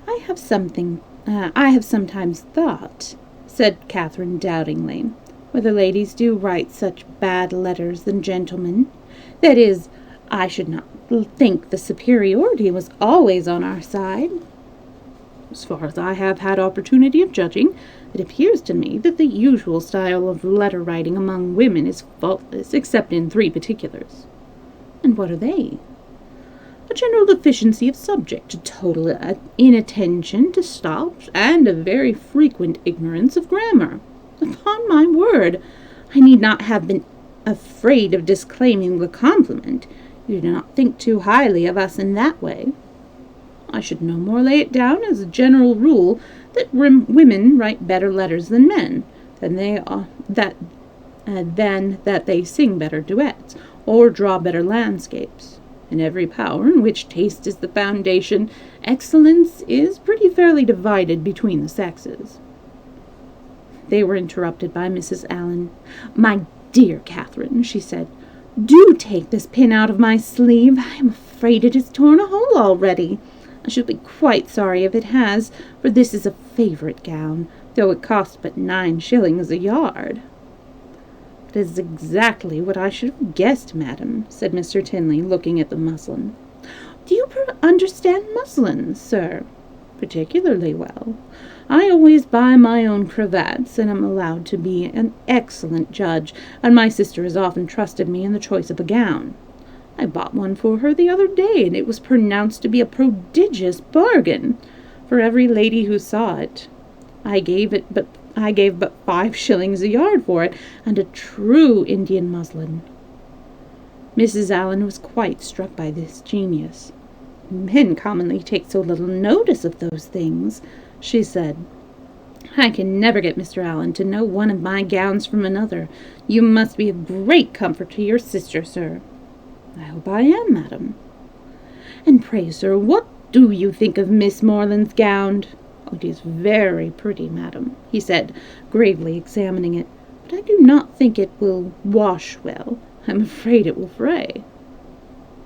I have sometimes thought," said Catherine doubtingly, "whether ladies do write such bad letters than gentlemen. That is, I should not think the superiority was always on our side." "As far as I have had opportunity of judging, it appears to me that the usual style of letter-writing among women is faultless, except in 3 particulars." "And what are they?" "A general deficiency of subject, a total inattention to stops, and a very frequent ignorance of grammar. Upon my word, I need not have been afraid of disclaiming the compliment. You do not think too highly of us in that way." "I should no more lay it down as a general rule that women write better letters than men, than that they sing better duets, or draw better landscapes. In every power in which taste is the foundation, excellence is pretty fairly divided between the sexes." They were interrupted by Mrs. Allen. "My dear Catherine," she said, "do take this pin out of my sleeve. I am afraid it has torn a hole already. I shall be quite sorry if it has, for this is a favourite gown, though it costs but 9 shillings a yard." "That is exactly what I should have guessed, madam," said Mr. Tinley, looking at the muslin. "Do you understand muslin, sir?" "Particularly well. I always buy my own cravats, and am allowed to be an excellent judge, and my sister has often trusted me in the choice of a gown. I bought one for her the other day, and it was pronounced to be a prodigious bargain for every lady who saw it. I gave but 5 shillings a yard for it, and a true Indian muslin." Mrs. Allen was quite struck by this genius. "Men commonly take so little notice of those things," she said. "I can never get Mr. Allen to know one of my gowns from another. You must be a great comfort to your sister, sir." "I hope I am, madam." "And pray, sir, what do you think of Miss Morland's gown?" "Oh, it is very pretty, madam," he said, gravely examining it, "but I do not think it will wash well. I am afraid it will fray."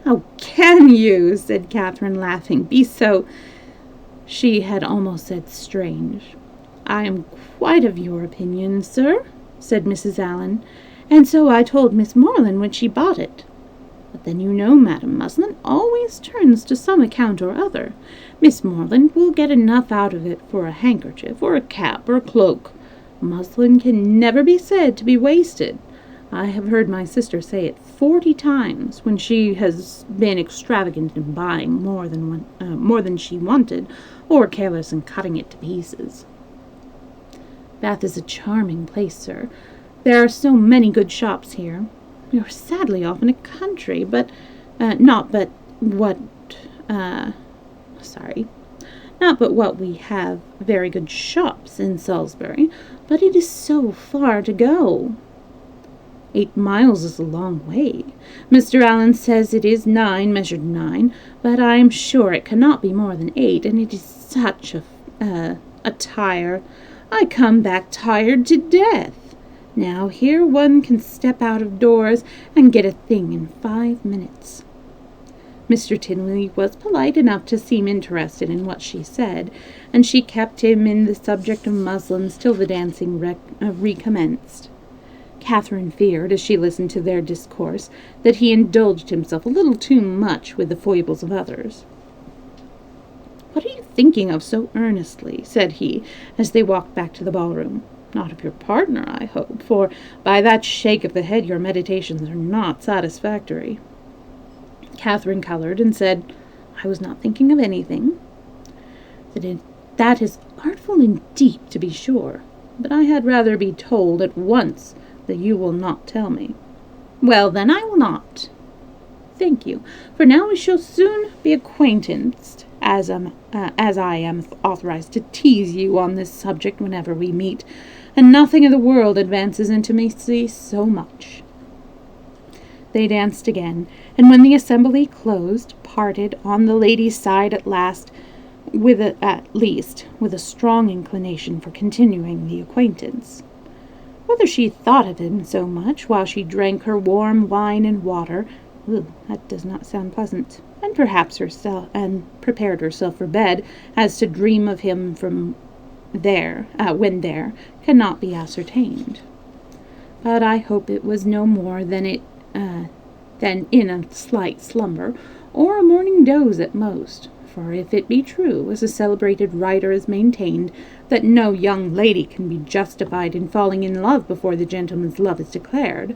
"How can you," said Catherine, laughing, "be so—" She had almost said strange. "I am quite of your opinion, sir," said Mrs. Allen, "and so I told Miss Morland when she bought it. But then you know, madam, muslin always turns to some account or other. Miss Morland will get enough out of it for a handkerchief, or a cap, or a cloak. Muslin can never be said to be wasted. I have heard my sister say it 40 times when she has been extravagant in buying more than she wanted, or careless in cutting it to pieces." "Bath is a charming place, sir. There are so many good shops here. We are sadly off in a country, not but what we have very good shops in Salisbury, but it is so far to go." 8 miles is a long way. Mr. Allen says it is 9, measured 9, but I am sure it cannot be more than 8, and it is such a tire. I come back tired to death. Now here one can step out of doors and get a thing in 5 minutes. Mr. Tinley was polite enough to seem interested in what she said, and she kept him in the subject of muslins till the dancing recommenced. Catherine feared, as she listened to their discourse, that he indulged himself a little too much with the foibles of others. "What are you thinking of so earnestly?" said he, as they walked back to the ballroom. "Not of your partner, I hope, for by that shake of the head your meditations are not satisfactory." Catherine colored and said, "I was not thinking of anything." "That is artful and deep, to be sure, but I had rather be told at once that you will not tell me." "Well, then, I will not." "Thank you, for now we shall soon be acquainted, as I am authorized to tease you on this subject whenever we meet, and nothing in the world advances intimacy so much." They danced again, and when the assembly closed, parted on the lady's side at least, with a strong inclination for continuing the acquaintance. Whether she thought of him so much while she drank her warm wine and water, that does not sound pleasant, and prepared herself for bed, as to dream of him when there, cannot be ascertained. But I hope it was no more than in a slight slumber, or a morning doze at most. For if it be true, as a celebrated writer has maintained, that no young lady can be justified in falling in love before the gentleman's love is declared,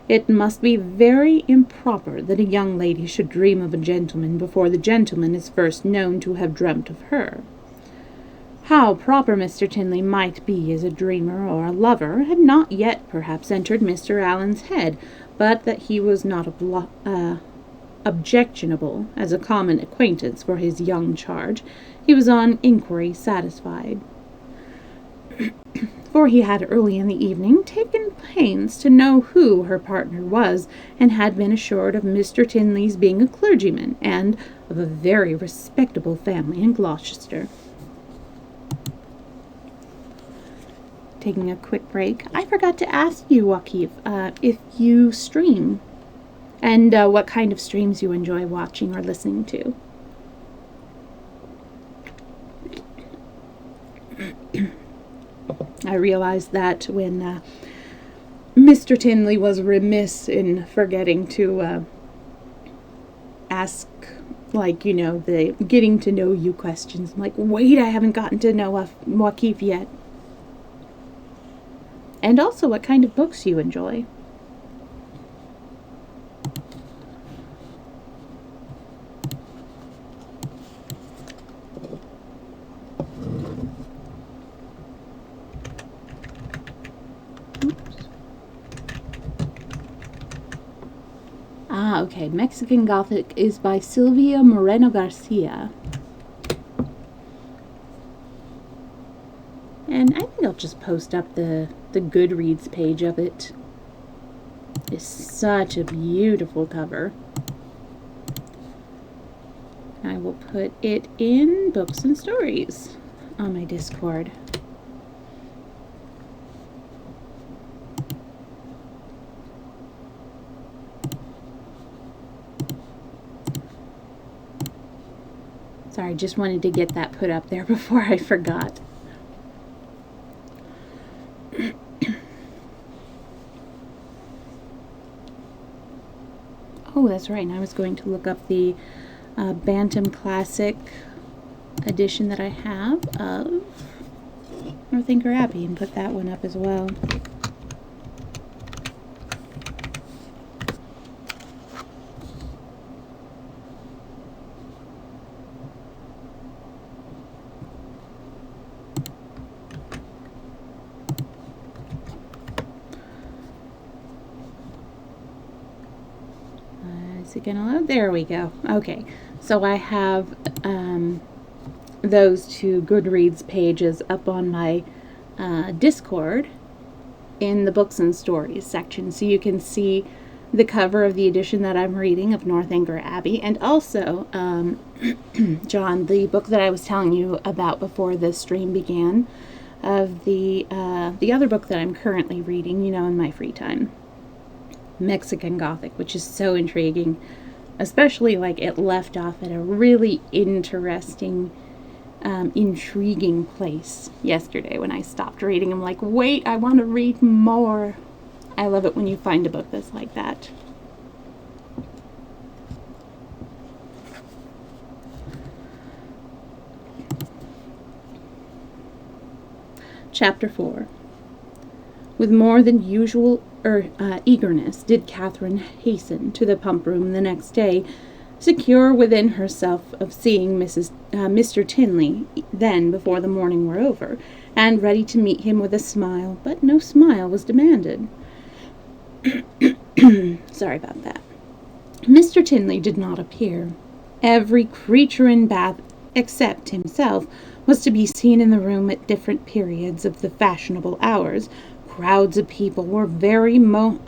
it must be very improper that a young lady should dream of a gentleman before the gentleman is first known to have dreamt of her. How proper Mr. Tinley might be as a dreamer or a lover had not yet perhaps entered Mr. Allen's head, but that he was not objectionable as a common acquaintance for his young charge, he was on inquiry satisfied. For he had early in the evening taken pains to know who her partner was, and had been assured of Mr. Tinley's being a clergyman, and of a very respectable family in Gloucester. Taking a quick break, I forgot to ask you, Waqif, if you stream, and what kind of streams you enjoy watching or listening to. I realized that when Mr. Tinley was remiss in forgetting to ask like, the getting to know you questions. I'm like, wait, I haven't gotten to know Waqif yet. And also what kind of books you enjoy. Okay, Mexican Gothic is by Silvia Moreno Garcia. And I think I'll just post up the Goodreads page of it. It's such a beautiful cover. I will put it in Books and Stories on my Discord. Sorry, just wanted to get that put up there before I forgot. Oh, that's right. And I was going to look up the Bantam Classic edition that I have of Northanger Abbey and put that one up as well. Gonna load. There we go. Okay, so I have those two Goodreads pages up on my Discord in the Books and Stories section, so you can see the cover of the edition that I'm reading of Northanger Abbey, and also John, the book that I was telling you about before the stream began, of the other book that I'm currently reading, in my free time. Mexican Gothic, which is so intriguing, especially like it left off at a really interesting, intriguing place yesterday when I stopped reading. I'm like, wait, I want to read more. I love it when you find a book that's like that. Chapter 4. With more than usual eagerness did Catherine hasten to the pump room the next day, secure within herself of seeing Mr. Tinley then before the morning were over, and ready to meet him with a smile, but no smile was demanded. Sorry about that. Mr. Tinley did not appear. Every creature in Bath, except himself, was to be seen in the room at different periods of the fashionable hours. Crowds of people were every moment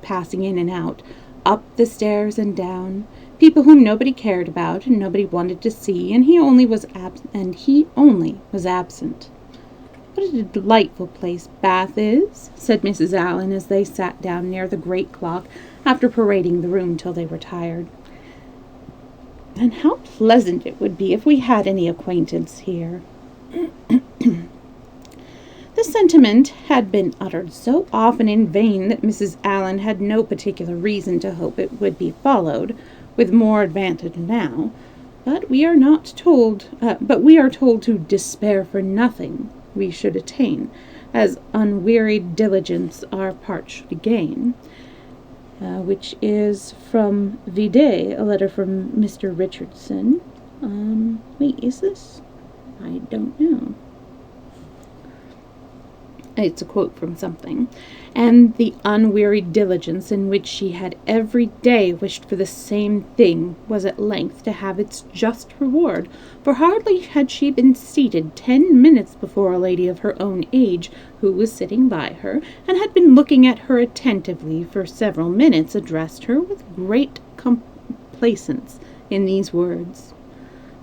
passing in and out, up the stairs and down, people whom nobody cared about and nobody wanted to see, and he only was absent. What a delightful place Bath is, said Mrs. Allen as they sat down near the great clock after parading the room till they were tired. And how pleasant it would be if we had any acquaintance here. The sentiment had been uttered so often in vain that Mrs. Allen had no particular reason to hope it would be followed with more advantage now. But we are told to despair for nothing we should attain, as unwearied diligence our part should gain. Which is from Vide, a letter from Mr. Richardson. Wait, is this? I don't know. It's a quote from something. And the unwearied diligence in which she had every day wished for the same thing was at length to have its just reward, for hardly had she been seated 10 minutes before a lady of her own age, who was sitting by her, and had been looking at her attentively for several minutes, addressed her with great complacence in these words: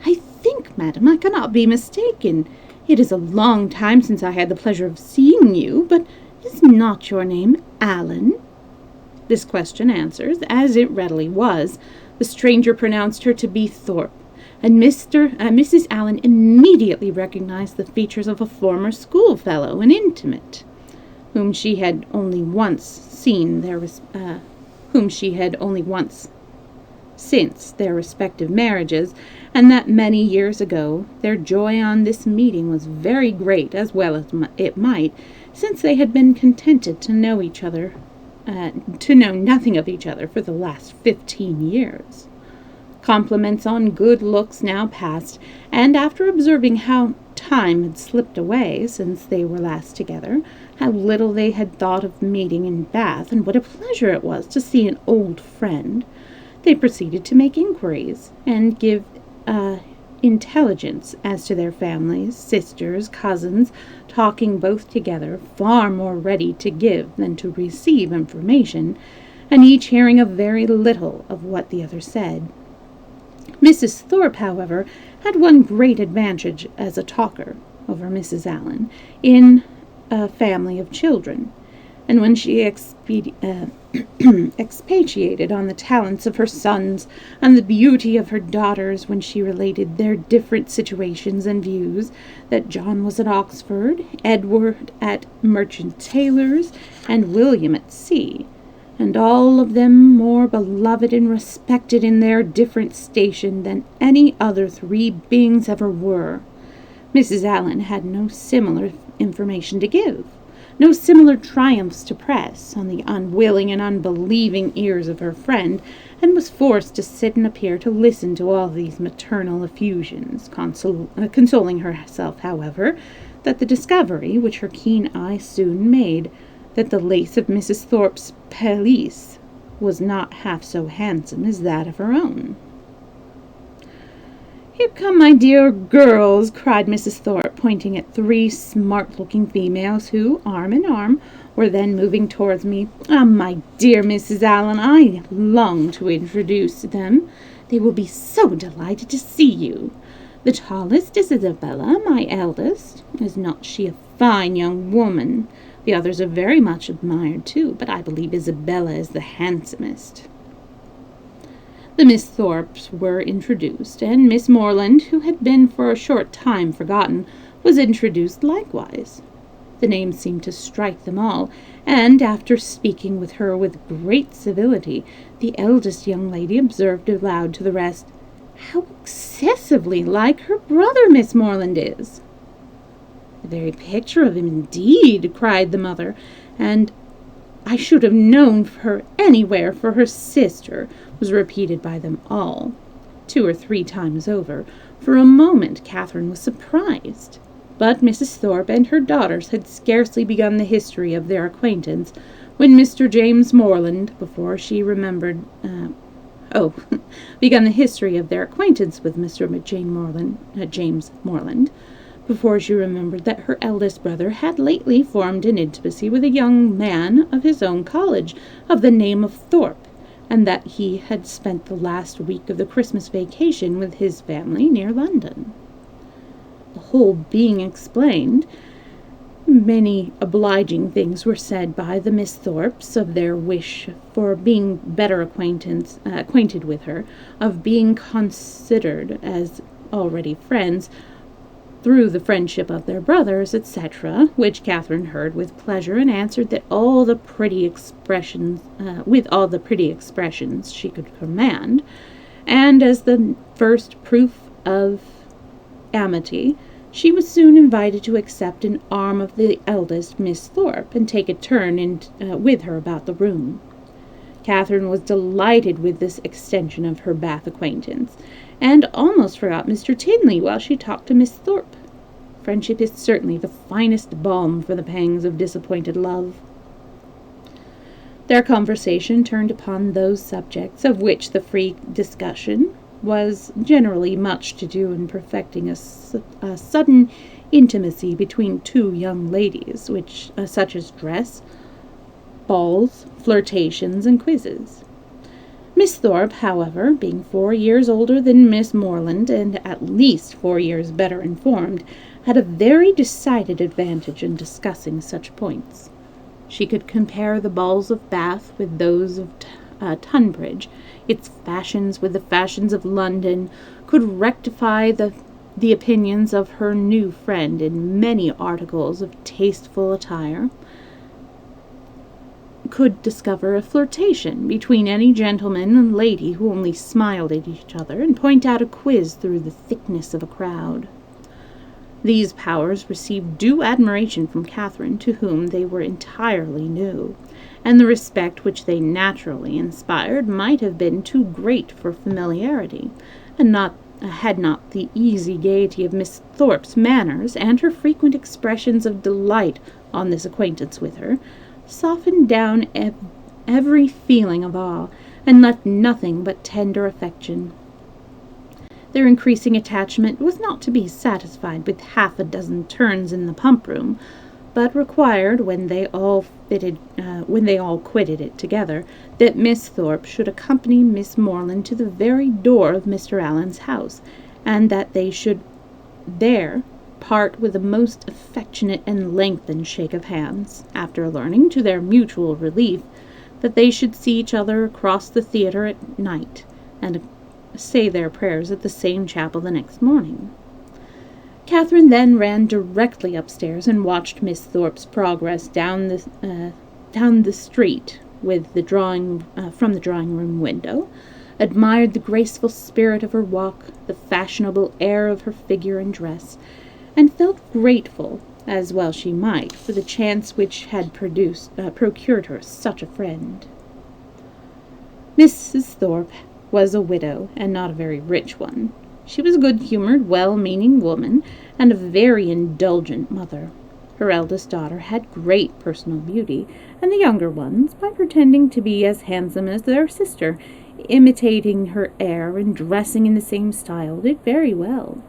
"I think, madam, I cannot be mistaken. It is a long time since I had the pleasure of seeing you, but is not your name Allen?" This question answers, as it readily was. The stranger pronounced her to be Thorpe, and Mrs. Allen immediately recognized the features of a former schoolfellow and intimate, whom she had only once since their respective marriages, and that many years ago their joy on this meeting was very great, as well as it might, since they had been contented to know nothing of each other for the last 15 years. Compliments on good looks now passed, and after observing how time had slipped away since they were last together, how little they had thought of meeting in Bath, and what a pleasure it was to see an old friend, they proceeded to make inquiries and give intelligence as to their families, sisters, cousins, talking both together, far more ready to give than to receive information, and each hearing a very little of what the other said. Mrs. Thorpe, however, had one great advantage as a talker over Mrs. Allen in a family of children, and when she expatiated on the talents of her sons and the beauty of her daughters, when she related their different situations and views, that John was at Oxford, Edward at Merchant Taylor's, and William at sea, and all of them more beloved and respected in their different station than any other three beings ever were, Mrs. Allen had no similar information to give, no similar triumphs to press on the unwilling and unbelieving ears of her friend, and was forced to sit and appear to listen to all these maternal effusions, consoling herself, however, that the discovery, which her keen eye soon made, that the lace of Mrs. Thorpe's pelisse was not half so handsome as that of her own. "Here come my dear girls," cried Mrs. Thorpe, pointing at three smart-looking females who, arm in arm, were then moving towards me. "Ah, my dear Mrs. Allen, I long to introduce them. They will be so delighted to see you. The tallest is Isabella, my eldest. Is not she a fine young woman? The others are very much admired, too, but I believe Isabella is the handsomest." The Miss Thorpes were introduced, and Miss Morland, who had been for a short time forgotten, was introduced likewise. The name seemed to strike them all, and after speaking with her with great civility, the eldest young lady observed aloud to the rest, "How excessively like her brother Miss Morland is!" "The very picture of him, indeed," cried the mother, "and I should have known her anywhere for her sister," was repeated by them all, 2 or 3 times over. For a moment Catherine was surprised, but Mrs. Thorpe and her daughters had scarcely begun the history of their acquaintance when Mr. James Morland, begun the history of their acquaintance with Mr. James Morland, before she remembered that her eldest brother had lately formed an intimacy with a young man of his own college of the name of Thorpe, and that he had spent the last week of the Christmas vacation with his family near London. The whole being explained, many obliging things were said by the Miss Thorpes of their wish for being better acquainted with her, of being considered as already friends, through the friendship of their brothers, etc., which Catherine heard with pleasure, and answered that with all the pretty expressions she could command, and as the first proof of amity, she was soon invited to accept an arm of the eldest Miss Thorpe, and take a turn with her about the room. Catherine was delighted with this extension of her Bath acquaintance, and almost forgot Mr. Tinley while she talked to Miss Thorpe. Friendship is certainly the finest balm for the pangs of disappointed love. Their conversation turned upon those subjects of which the free discussion was generally much to do in perfecting a sudden intimacy between two young ladies, such as dress, balls, flirtations, and quizzes. Miss Thorpe, however, being 4 years older than Miss Morland, and at least 4 years better informed, had a very decided advantage in discussing such points. She could compare the balls of Bath with those of Tunbridge, its fashions with the fashions of London, could rectify the opinions of her new friend in many articles of tasteful attire, could discover a flirtation between any gentleman and lady who only smiled at each other, and point out a quiz through the thickness of a crowd. These powers received due admiration from Catherine, to whom they were entirely new, and the respect which they naturally inspired might have been too great for familiarity, and had not the easy gaiety of Miss Thorpe's manners, and her frequent expressions of delight on this acquaintance with her, softened down every feeling of awe, and left nothing but tender affection. Their increasing attachment was not to be satisfied with half a dozen turns in the pump-room, but required, when they all quitted it together, that Miss Thorpe should accompany Miss Morland to the very door of Mr. Allen's house, and that they should there part with a most affectionate and lengthened shake of hands, after learning, to their mutual relief, that they should see each other across the theatre at night, and say their prayers at the same chapel the next morning. Catherine then ran directly upstairs and watched Miss Thorpe's progress down the street with from the drawing-room window, admired the graceful spirit of her walk, the fashionable air of her figure and dress, and felt grateful, as well she might, for the chance which had procured her such a friend. Mrs. Thorpe was a widow, and not a very rich one. She was a good-humored, well-meaning woman, and a very indulgent mother. Her eldest daughter had great personal beauty, and the younger ones, by pretending to be as handsome as their sister, imitating her air and dressing in the same style, did very well.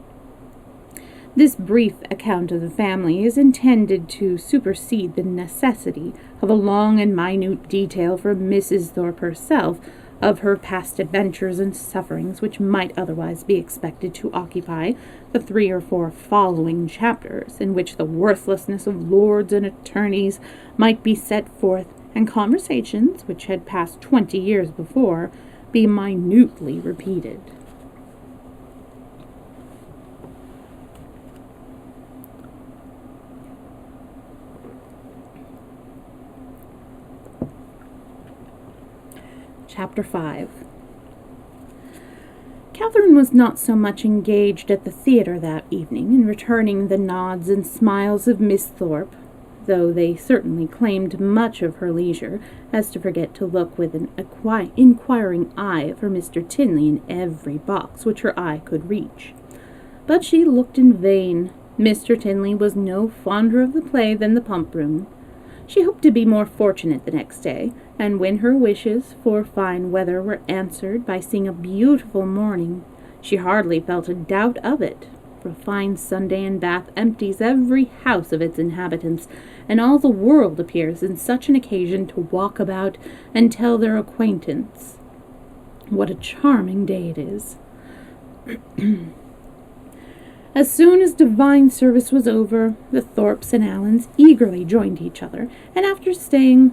This brief account of the family is intended to supersede the necessity of a long and minute detail from Mrs. Thorpe herself of her past adventures and sufferings, which might otherwise be expected to occupy the 3 or 4 following chapters, in which the worthlessness of lords and attorneys might be set forth, and conversations, which had passed 20 years before, be minutely repeated. Chapter 5. Catherine was not so much engaged at the theatre that evening in returning the nods and smiles of Miss Thorpe, though they certainly claimed much of her leisure, as to forget to look with an inquiring eye for Mr. Tinley in every box which her eye could reach. But she looked in vain. Mr. Tinley was no fonder of the play than the pump-room. She hoped to be more fortunate the next day, and when her wishes for fine weather were answered by seeing a beautiful morning, she hardly felt a doubt of it, for a fine Sunday in Bath empties every house of its inhabitants, and all the world appears in such an occasion to walk about and tell their acquaintance what a charming day it is. As soon as divine service was over, the Thorpes and Allens eagerly joined each other, and after staying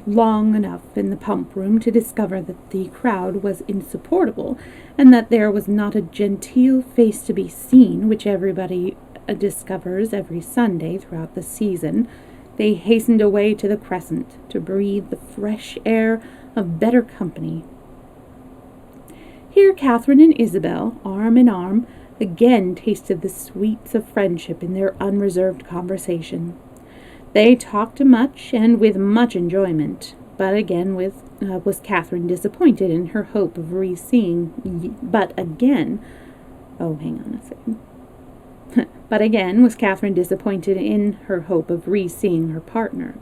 long enough in the pump-room to discover that the crowd was insupportable, and that there was not a genteel face to be seen, which everybody discovers every Sunday throughout the season, they hastened away to the Crescent to breathe the fresh air of better company. Here Catherine and Isabel, arm in arm, again tasted the sweets of friendship in their unreserved conversation. They talked much and with much enjoyment, but again was Catherine disappointed in her hope of re-seeing. But again was Catherine disappointed in her hope of re-seeing her partner.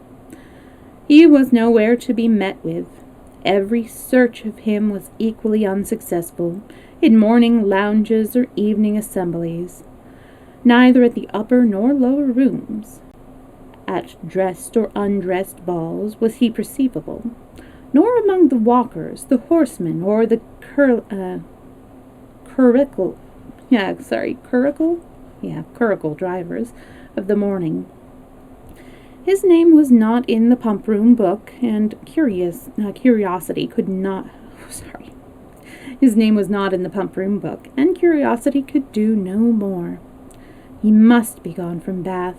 He was nowhere to be met with. Every search of him was equally unsuccessful, in morning lounges or evening assemblies. Neither at the upper nor lower rooms, at dressed or undressed balls, was he perceivable, nor among the walkers, the horsemen, or the curricle drivers of the morning. His name was not in the pump-room book, and curiosity could do no more. He must be gone from Bath.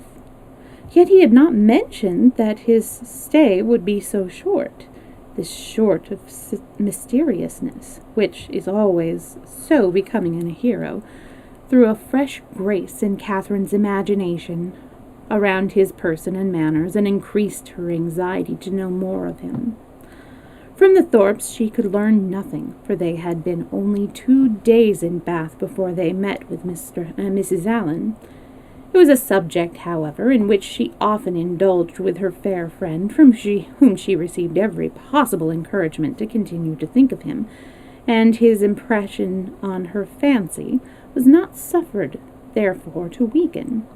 Yet he had not mentioned that his stay would be so short, this short of mysteriousness, which is always so becoming in a hero, threw a fresh grace in Catherine's imagination around his person and manners, and increased her anxiety to know more of him. From the Thorpes she could learn nothing, for they had been only 2 days in Bath before they met with Mrs. Allen. It was a subject, however, in which she often indulged with her fair friend, from whom she received every possible encouragement to continue to think of him, and his impression on her fancy was not suffered, therefore, to weaken.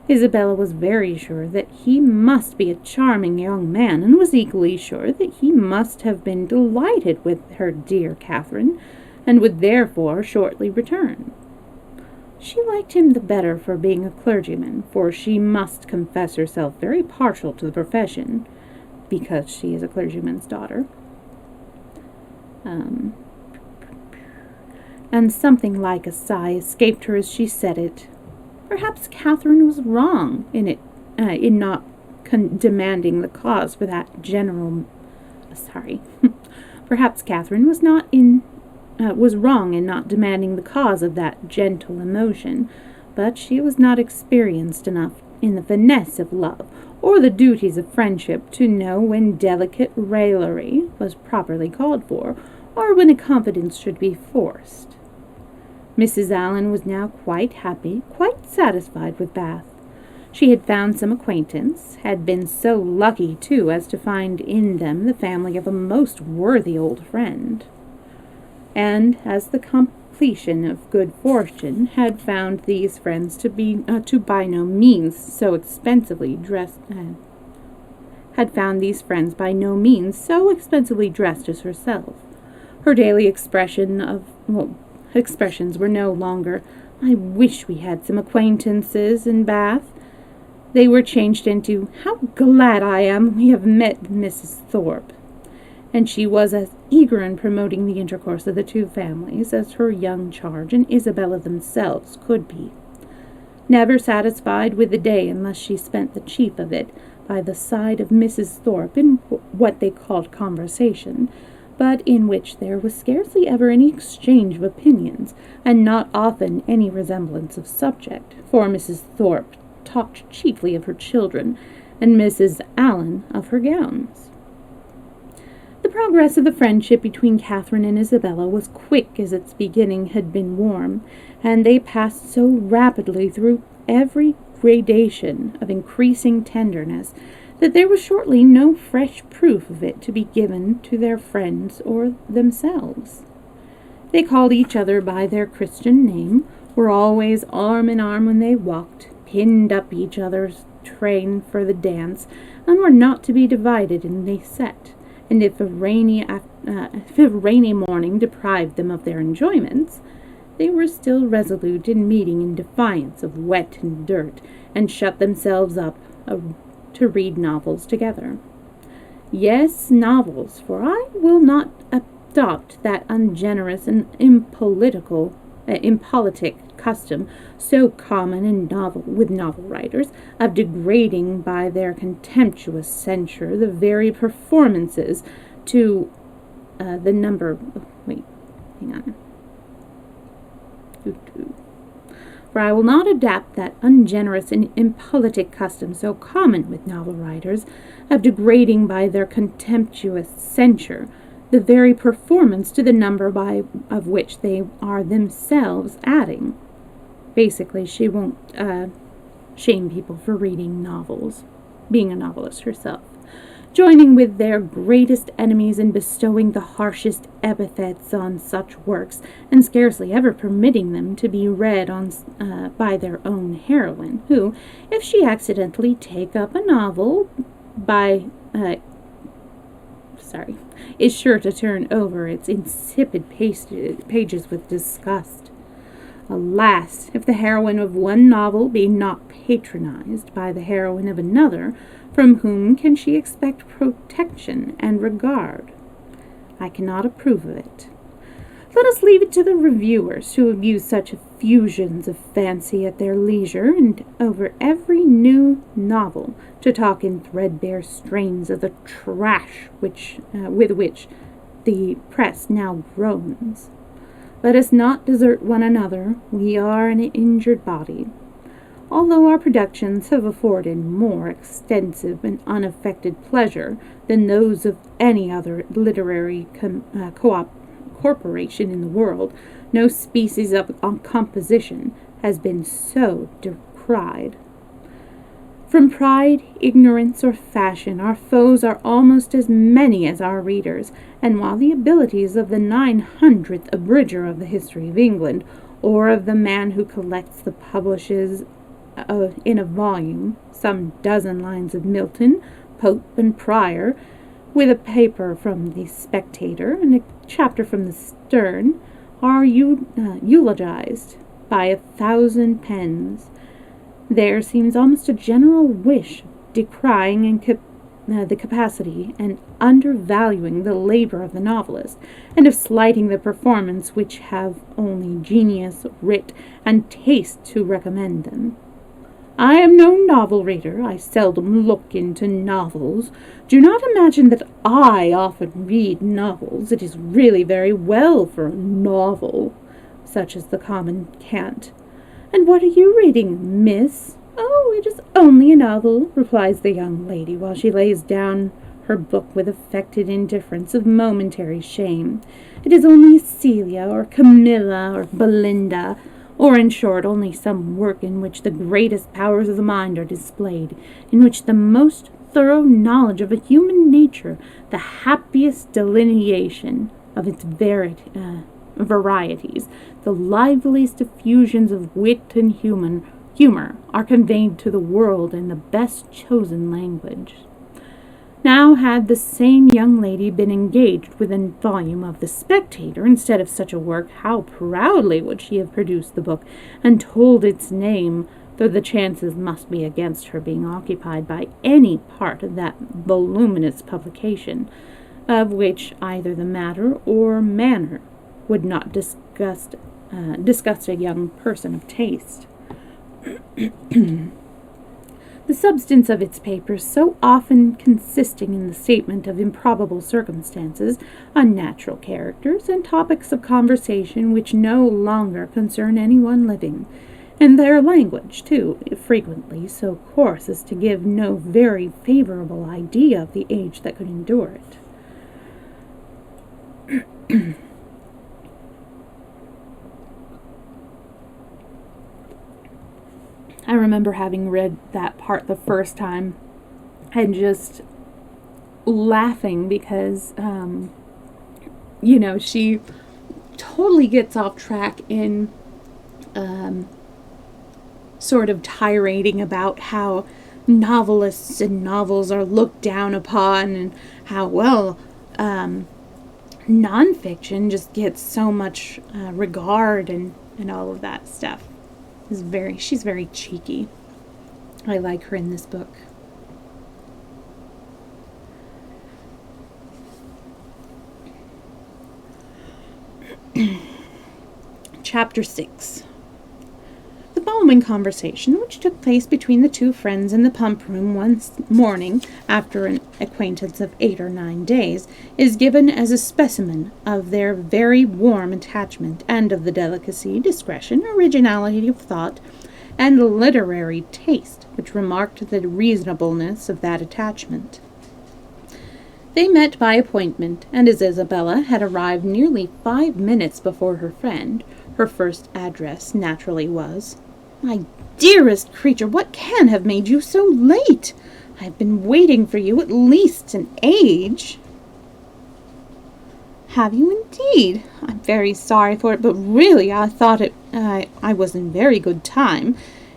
Isabella was very sure that he must be a charming young man, and was equally sure that he must have been delighted with her dear Catherine, and would therefore shortly return. She liked him the better for being a clergyman, for she must confess herself very partial to the profession, because she is a clergyman's daughter. And something like a sigh escaped her as she said it. Perhaps Catherine was wrong in not demanding the cause for that Perhaps Catherine was wrong in not demanding the cause of that gentle emotion, but she was not experienced enough in the finesse of love or the duties of friendship to know when delicate raillery was properly called for, or when a confidence should be forced. Mrs. Allen was now quite happy, quite satisfied with Bath. She had found some acquaintance, had been so lucky, too, as to find in them the family of a most worthy old friend, and, as the completion of good fortune, had found these friends to by no means so expensively dressed as herself. Her daily expressions were no longer, "I wish we had some acquaintances in Bath." They were changed into, "How glad I am we have met Mrs. Thorpe." And she was as eager in promoting the intercourse of the two families as her young charge and Isabella themselves could be, never satisfied with the day unless she spent the chief of it by the side of Mrs. Thorpe in what they called conversation, but in which there was scarcely ever any exchange of opinions, and not often any resemblance of subject, for Mrs. Thorpe talked chiefly of her children, and Mrs. Allen of her gowns. The progress of the friendship between Catherine and Isabella was quick as its beginning had been warm, and they passed so rapidly through every gradation of increasing tenderness that there was shortly no fresh proof of it to be given to their friends or themselves. They called each other by their Christian name, were always arm in arm when they walked, pinned up each other's train for the dance, and were not to be divided in the set. And if a rainy morning deprived them of their enjoyments, they were still resolute in meeting in defiance of wet and dirt, and shut themselves up to read novels together. Yes, novels, for I will not adopt that ungenerous and impolitic custom so common with novel writers of degrading by their contemptuous censure the very performances to the number. For I will not adapt that ungenerous and impolitic custom so common with novel writers of degrading by their contemptuous censure the very performance to the number of which they are themselves adding. Basically, she won't shame people for reading novels, being a novelist herself, joining with their greatest enemies in bestowing the harshest epithets on such works, and scarcely ever permitting them to be read by their own heroine, who, if she accidentally take up a novel is sure to turn over its insipid pages with disgust. Alas, if the heroine of one novel be not patronized by the heroine of another, from whom can she expect protection and regard? I cannot approve of it. Let us leave it to the reviewers to abuse such effusions of fancy at their leisure, and over every new novel to talk in threadbare strains of the trash with which the press now groans. Let us not desert one another. We are an injured body. Although our productions have afforded more extensive and unaffected pleasure than those of any other literary corporation in the world, no species of composition has been so decried. From pride, ignorance, or fashion, our foes are almost as many as our readers, and while the abilities of the 900th abridger of the history of England, or of the man who collects the publishes in a volume some dozen lines of Milton, Pope, and Prior, with a paper from the Spectator and a chapter from the Stern, are eulogized by 1,000 pens, there seems almost a general wish of decrying the capacity and undervaluing the labor of the novelist, and of slighting the performance which have only genius, wit, and taste to recommend them. I am no novel reader. I seldom look into novels. Do not imagine that I often read novels. It is really very well for a novel, such as the common cant. And what are you reading, miss? Oh, it is only a novel, replies the young lady, while she lays down her book with affected indifference of momentary shame. It is only a Celia, or Camilla, or Belinda, or in short, only some work in which the greatest powers of the mind are displayed, in which the most thorough knowledge of a human nature, the happiest delineation of its varieties, the liveliest effusions of wit and humor are conveyed to the world in the best chosen language. Now, had the same young lady been engaged with a volume of The Spectator instead of such a work, how proudly would she have produced the book and told its name, though the chances must be against her being occupied by any part of that voluminous publication, of which either the matter or manner would not disgust a young person of taste. The substance of its papers, so often consisting in the statement of improbable circumstances, unnatural characters, and topics of conversation which no longer concern anyone living, and their language, too, frequently so coarse as to give no very favorable idea of the age that could endure it. I remember having read that part the first time and just laughing because, she totally gets off track in sort of tirading about how novelists and novels are looked down upon and how, nonfiction just gets so much regard and all of that stuff. She's very cheeky. I like her in this book. Chapter 6. The following conversation, which took place between the two friends in the pump room one morning after an acquaintance of 8 or 9 days, is given as a specimen of their very warm attachment and of the delicacy, discretion, originality of thought, and literary taste which remarked the reasonableness of that attachment. They met by appointment, and as Isabella had arrived nearly 5 minutes before her friend, her first address naturally was, "My dearest creature, what can have made you so late? I have been waiting for you at least an age." "Have you indeed? I'm very sorry for it, but really I thought I was in very good time.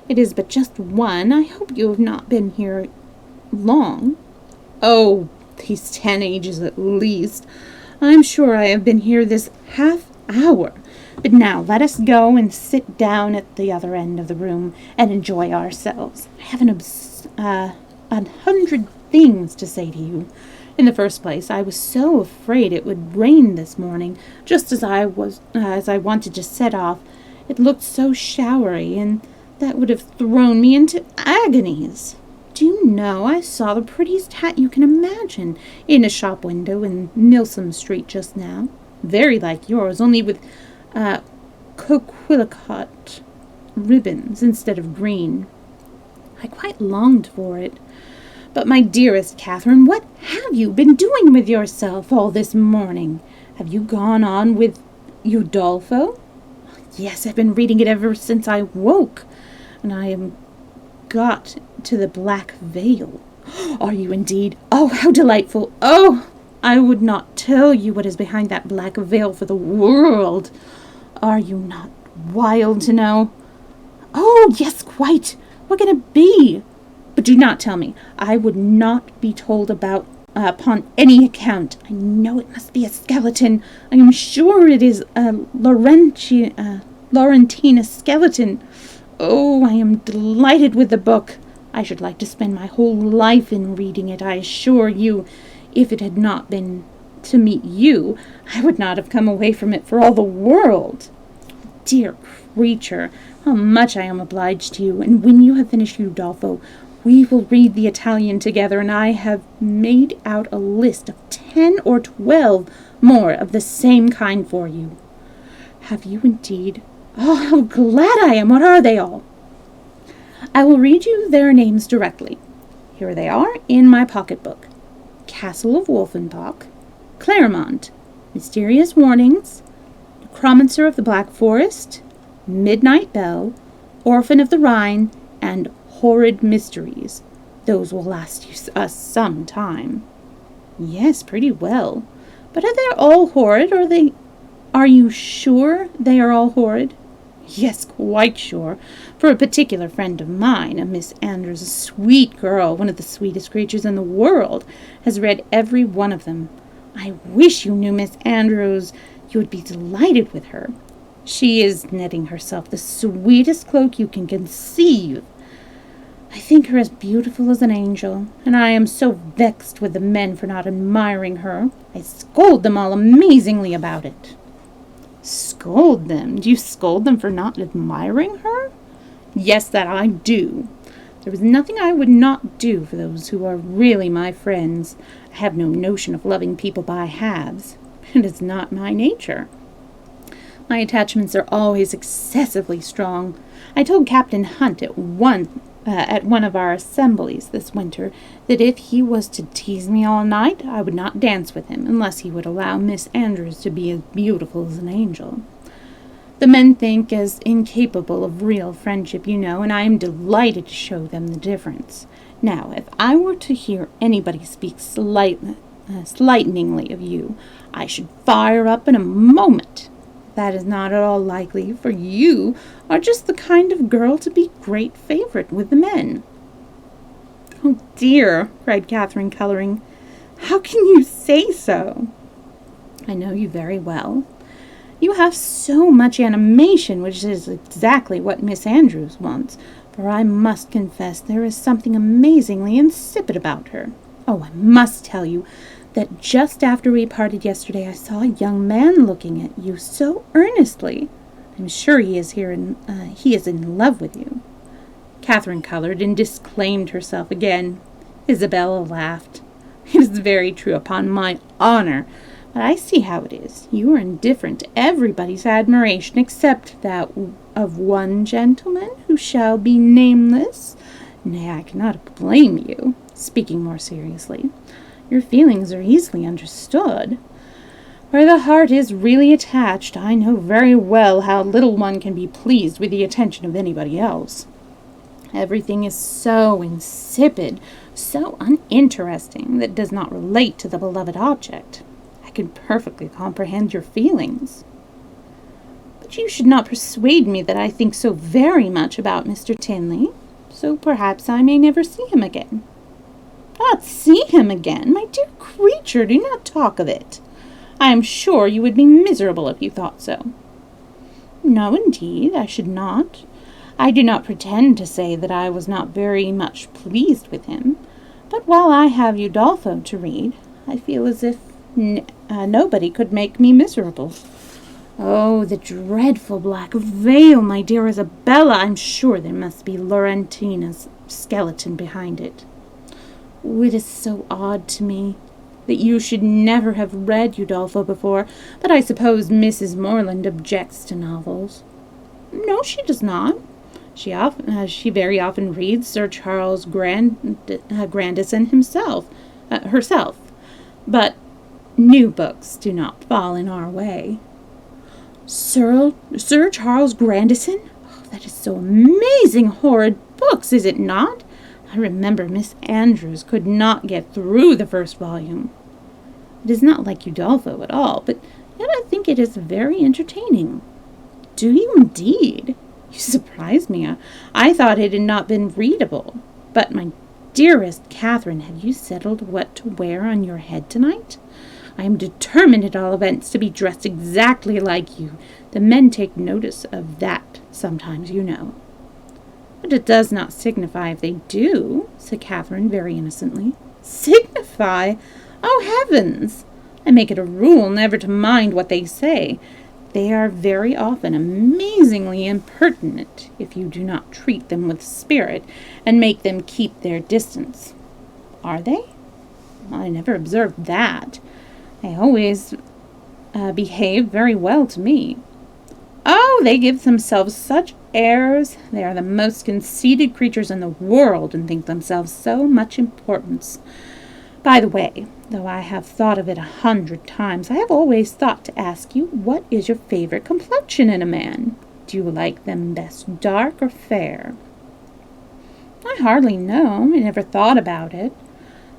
It is but just 1. I hope you have not been here long." "Oh, these 10 ages at least. I'm sure I have been here this half hour. But now let us go and sit down at the other end of the room and enjoy ourselves. I have 100 things to say to you. In the first place, I was so afraid it would rain this morning, just as I wanted to set off. It looked so showery, and that would have thrown me into agonies. Do you know, I saw the prettiest hat you can imagine in a shop window in Milsom Street just now. Very like yours, only with coquelicot ribbons instead of green. I quite longed for it. But my dearest Catherine, what have you been doing with yourself all this morning? Have you gone on with Udolpho? Yes, I've been reading it ever since I woke, and I am got to the Black Veil. Are you indeed? Oh, how delightful! Oh, I would not tell you what is behind that black veil for the world. Are you not wild to know? Oh, yes, quite. What can it be? But do not tell me. I would not be told upon any account. I know it must be a skeleton. I am sure it is a Laurentina skeleton. Oh, I am delighted with the book. I should like to spend my whole life in reading it, I assure you. If it had not been to meet you, I would not have come away from it for all the world. Dear creature, how much I am obliged to you, and when you have finished Udolpho, we will read the Italian together, and I have made out a list of 10 or 12 more of the same kind for you. Have you indeed? Oh, how glad I am! What are they all? I will read you their names directly. Here they are in my pocketbook. Castle of Wolfenbach, Claremont, Mysterious Warnings, Necromancer of the Black Forest, Midnight Bell, Orphan of the Rhine, and Horrid Mysteries. Those will last us some time. Yes, pretty well. But are they all horrid, or are you sure they are all horrid? Yes, quite sure. For a particular friend of mine, a Miss Andrews, a sweet girl, one of the sweetest creatures in the world, has read every one of them. I wish you knew Miss Andrews. You would be delighted with her. She is knitting herself the sweetest cloak you can conceive. I think her as beautiful as an angel, and I am so vexed with the men for not admiring her. I scold them all amazingly about it. Scold them? Do you scold them for not admiring her? Yes, that I do. There is nothing I would not do for those who are really my friends. I have no notion of loving people by halves. It is not my nature. My attachments are always excessively strong. I told Captain Hunt at one of our assemblies this winter that if he was to tease me all night, I would not dance with him unless he would allow Miss Andrews to be as beautiful as an angel. The men think us incapable of real friendship, you know, and I am delighted to show them the difference. Now, if I were to hear anybody speak slightingly of you, I should fire up in a moment. That is not at all likely, for you are just the kind of girl to be great favorite with the men. Oh dear, cried Catherine, coloring. How can you say so? I know you very well. You have so much animation, which is exactly what Miss Andrews wants, for I must confess there is something amazingly insipid about her. Oh, I must tell you that just after we parted yesterday, I saw a young man looking at you so earnestly. I'm sure he is in love with you. Catherine colored and disclaimed herself again. Isabella laughed. It is very true, upon my honor. But I see how it is. You are indifferent to everybody's admiration except that of one gentleman who shall be nameless. Nay, I cannot blame you. Speaking more seriously, your feelings are easily understood. Where the heart is really attached, I know very well how little one can be pleased with the attention of anybody else. Everything is so insipid, so uninteresting, that it does not relate to the beloved object. I can perfectly comprehend your feelings. But you should not persuade me that I think so very much about Mr. Tinley, so perhaps I may never see him again. Not see him again? My dear creature, do not talk of it. I am sure you would be miserable if you thought so. No, indeed, I should not. I do not pretend to say that I was not very much pleased with him, but while I have Udolpho to read, I feel as if nobody could make me miserable. Oh, the dreadful black veil, my dear Isabella! I'm sure there must be Laurentina's skeleton behind it. Oh, it is so odd to me that you should never have read Udolpho before, but I suppose Mrs. Morland objects to novels. No, she does not. She very often reads Sir Charles Grandison herself, but new books do not fall in our way. Sir Charles Grandison? Oh, that is so amazing horrid books, is it not? I remember Miss Andrews could not get through the first volume. It is not like Udolpho at all, but yet I think it is very entertaining. Do you indeed? You surprise me. I thought it had not been readable. But, my dearest Catherine, have you settled what to wear on your head tonight? I am determined at all events to be dressed exactly like you. The men take notice of that sometimes, you know. But it does not signify if they do, said Catherine very innocently. Signify? Oh, heavens! I make it a rule never to mind what they say. They are very often amazingly impertinent if you do not treat them with spirit and make them keep their distance. Are they? Well, I never observed that. They always behave very well to me. Oh, they give themselves such airs. They are the most conceited creatures in the world and think themselves so much importance. By the way, though I have thought of it 100 times, I have always thought to ask you, what is your favorite complexion in a man? Do you like them best dark or fair? I hardly know. I never thought about it.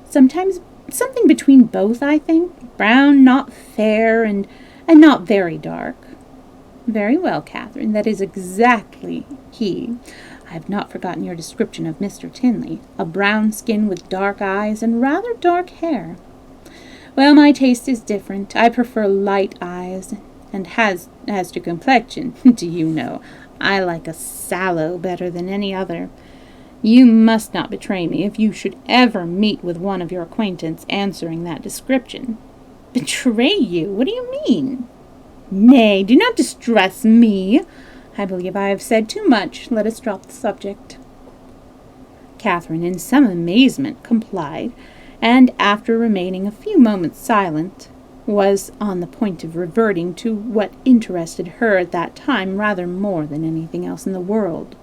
Sometimes something between both, I think. Brown, not fair, and not very dark. Very well, Catherine, that is exactly he. I have not forgotten your description of Mr. Tinley, a brown skin with dark eyes and rather dark hair. Well, my taste is different. I prefer light eyes, and as to complexion, do you know, I like a sallow better than any other. You must not betray me if you should ever meet with one of your acquaintance answering that description. Betray you? What do you mean? Nay, do not distress me. I believe I have said too much. Let us drop the subject. Catherine, in some amazement, complied, and after remaining a few moments silent, was on the point of reverting to what interested her at that time rather more than anything else in the world,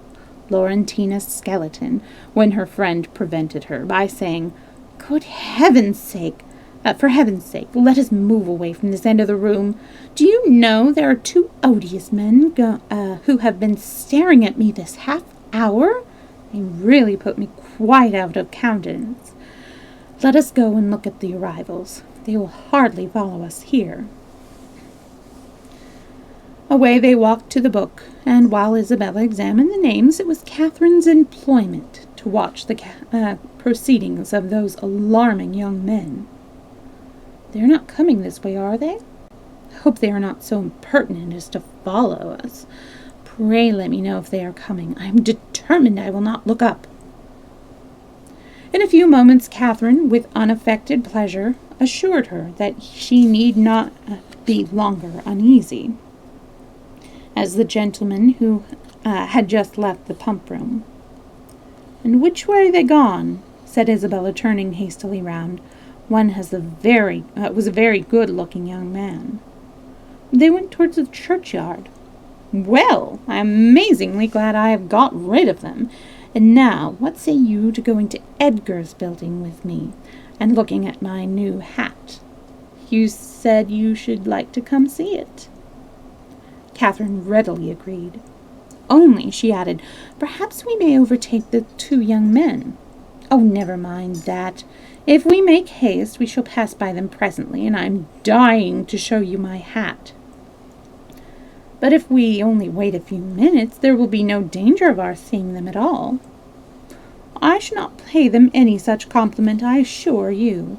Laurentina's skeleton, when her friend prevented her by saying, For heaven's sake, let us move away from this end of the room. Do you know there are 2 odious men who have been staring at me this half-hour? They really put me quite out of countenance. Let us go and look at the arrivals. They will hardly follow us here. Away they walked to the book, and while Isabella examined the names, it was Catherine's employment to watch the proceedings of those alarming young men. They are not coming this way, are they? I hope they are not so impertinent as to follow us. Pray let me know if they are coming. I am determined I will not look up. In a few moments Catherine, with unaffected pleasure, assured her that she need not be longer uneasy, as the gentleman who had just left the pump-room. And which way are they gone? Said Isabella, turning hastily round. One was a very good-looking young man. They went towards the churchyard. Well, I am amazingly glad I have got rid of them. And now, what say you to going to Edgar's building with me, and looking at my new hat? You said you should like to come see it. Catherine readily agreed. Only, she added, perhaps we may overtake the 2 young men. Oh, never mind that. If we make haste, we shall pass by them presently, and I am dying to show you my hat. But if we only wait a few minutes, there will be no danger of our seeing them at all. I shall not pay them any such compliment, I assure you.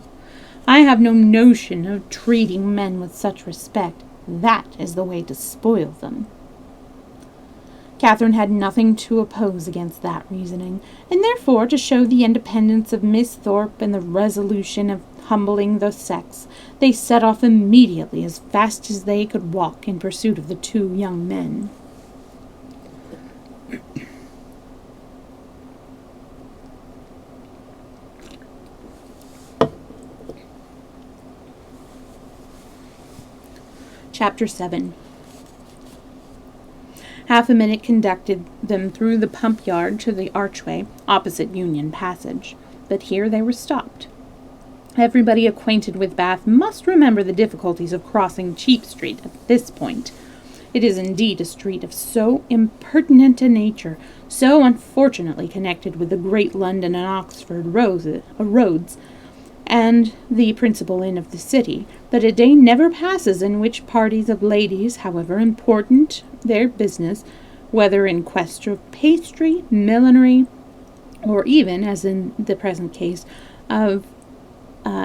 I have no notion of treating men with such respect. That is the way to spoil them. Catherine had nothing to oppose against that reasoning, and therefore, to show the independence of Miss Thorpe and the resolution of humbling the sex, they set off immediately as fast as they could walk in pursuit of the two young men. Chapter 7. Half a minute conducted them through the pump yard to the archway opposite Union Passage, but here they were stopped. Everybody acquainted with Bath must remember the difficulties of crossing Cheap Street at this point. It is indeed a street of so impertinent a nature, so unfortunately connected with the great London and Oxford roads, and the principal inn of the city, that a day never passes in which parties of ladies, however important their business, whether in quest of pastry, millinery, or even, as in the present case, of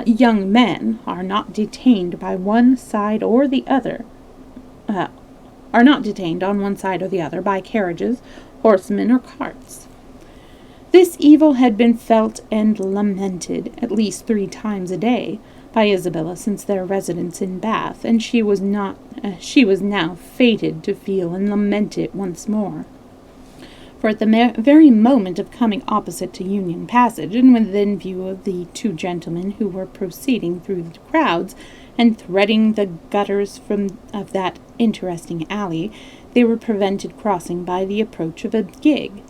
young men, are not detained on one side or the other by carriages, horsemen, or carts. This evil had been felt and lamented at least 3 times a day by Isabella since their residence in Bath, and she was now fated to feel and lament it once more. For at the very moment of coming opposite to Union Passage, and within view of the 2 gentlemen who were proceeding through the crowds and threading the gutters of that interesting alley, they were prevented crossing by the approach of a gig,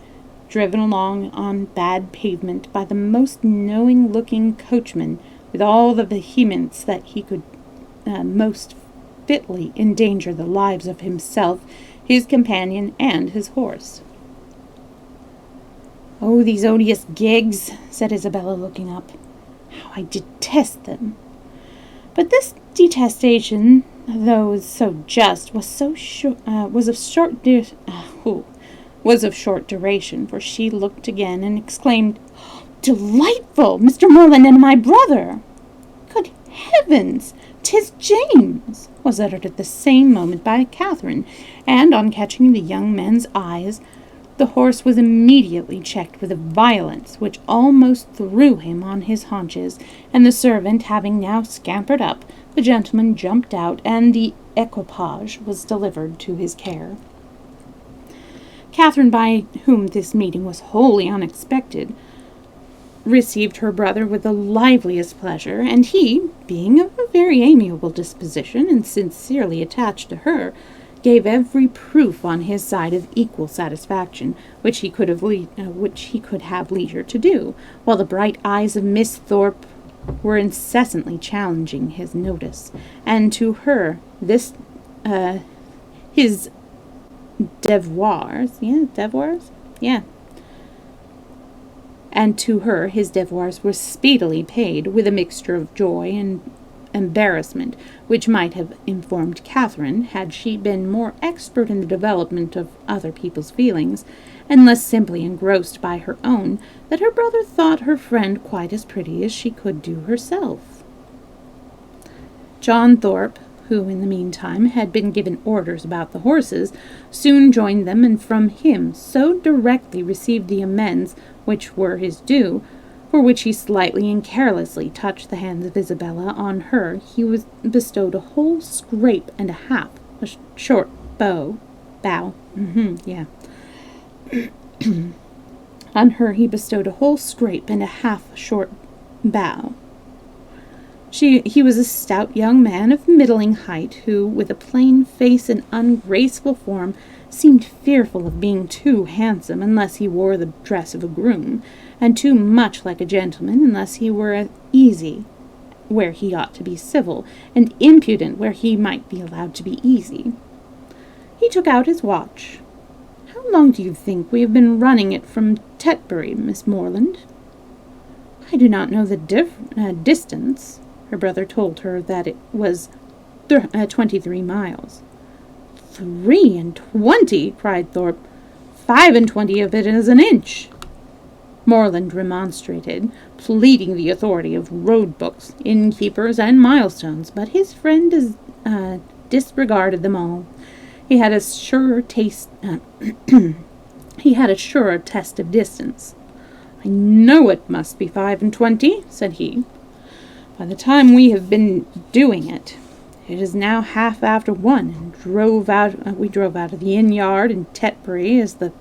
driven along on bad pavement by the most knowing-looking coachman, with all the vehemence that he could most fitly endanger the lives of himself, his companion, and his horse. "Oh, these odious gigs," said Isabella, looking up. "How I detest them!" But this detestation, though so just, was of short duration, for she looked again and exclaimed, "Delightful! Mr. Morland and my brother!" "Good heavens! 'Tis James!" was uttered at the same moment by Catherine, and on catching the young man's eyes, the horse was immediately checked with a violence which almost threw him on his haunches, and the servant having now scampered up, the gentleman jumped out, and the equipage was delivered to his care. Catherine, by whom this meeting was wholly unexpected, received her brother with the liveliest pleasure, and he, being of a very amiable disposition and sincerely attached to her, gave every proof on his side of equal satisfaction, which he could have leisure to do, while the bright eyes of Miss Thorpe were incessantly challenging his notice, and to her his devoirs, and to her his devoirs were speedily paid, with a mixture of joy and embarrassment, which might have informed Catherine, had she been more expert in the development of other people's feelings, and less simply engrossed by her own, that her brother thought her friend quite as pretty as she could do herself. John Thorpe, who in the meantime had been given orders about the horses, soon joined them, and from him so directly received the amends which were his due, for which he slightly and carelessly touched the hands of Isabella. On her he was bestowed a whole scrape and a half, a short bow. On her he bestowed a whole scrape and a half a short bow. He was a stout young man of middling height, who, with a plain face and ungraceful form, seemed fearful of being too handsome unless he wore the dress of a groom, and too much like a gentleman unless he were easy where he ought to be civil, and impudent where he might be allowed to be easy. He took out his watch. "How long do you think we have been running it from Tetbury, Miss Morland?" "I do not know the distance." Her brother told her that it was 23 miles. 23! cried Thorpe. 25 of it is an inch. Morland remonstrated, pleading the authority of road books, innkeepers, and milestones, but his friend disregarded them all. He had a surer test of distance. "I know it must be 25, said he. By the time we have been doing it, it is now 1:30, and we drove out of the inn yard in Tetbury as the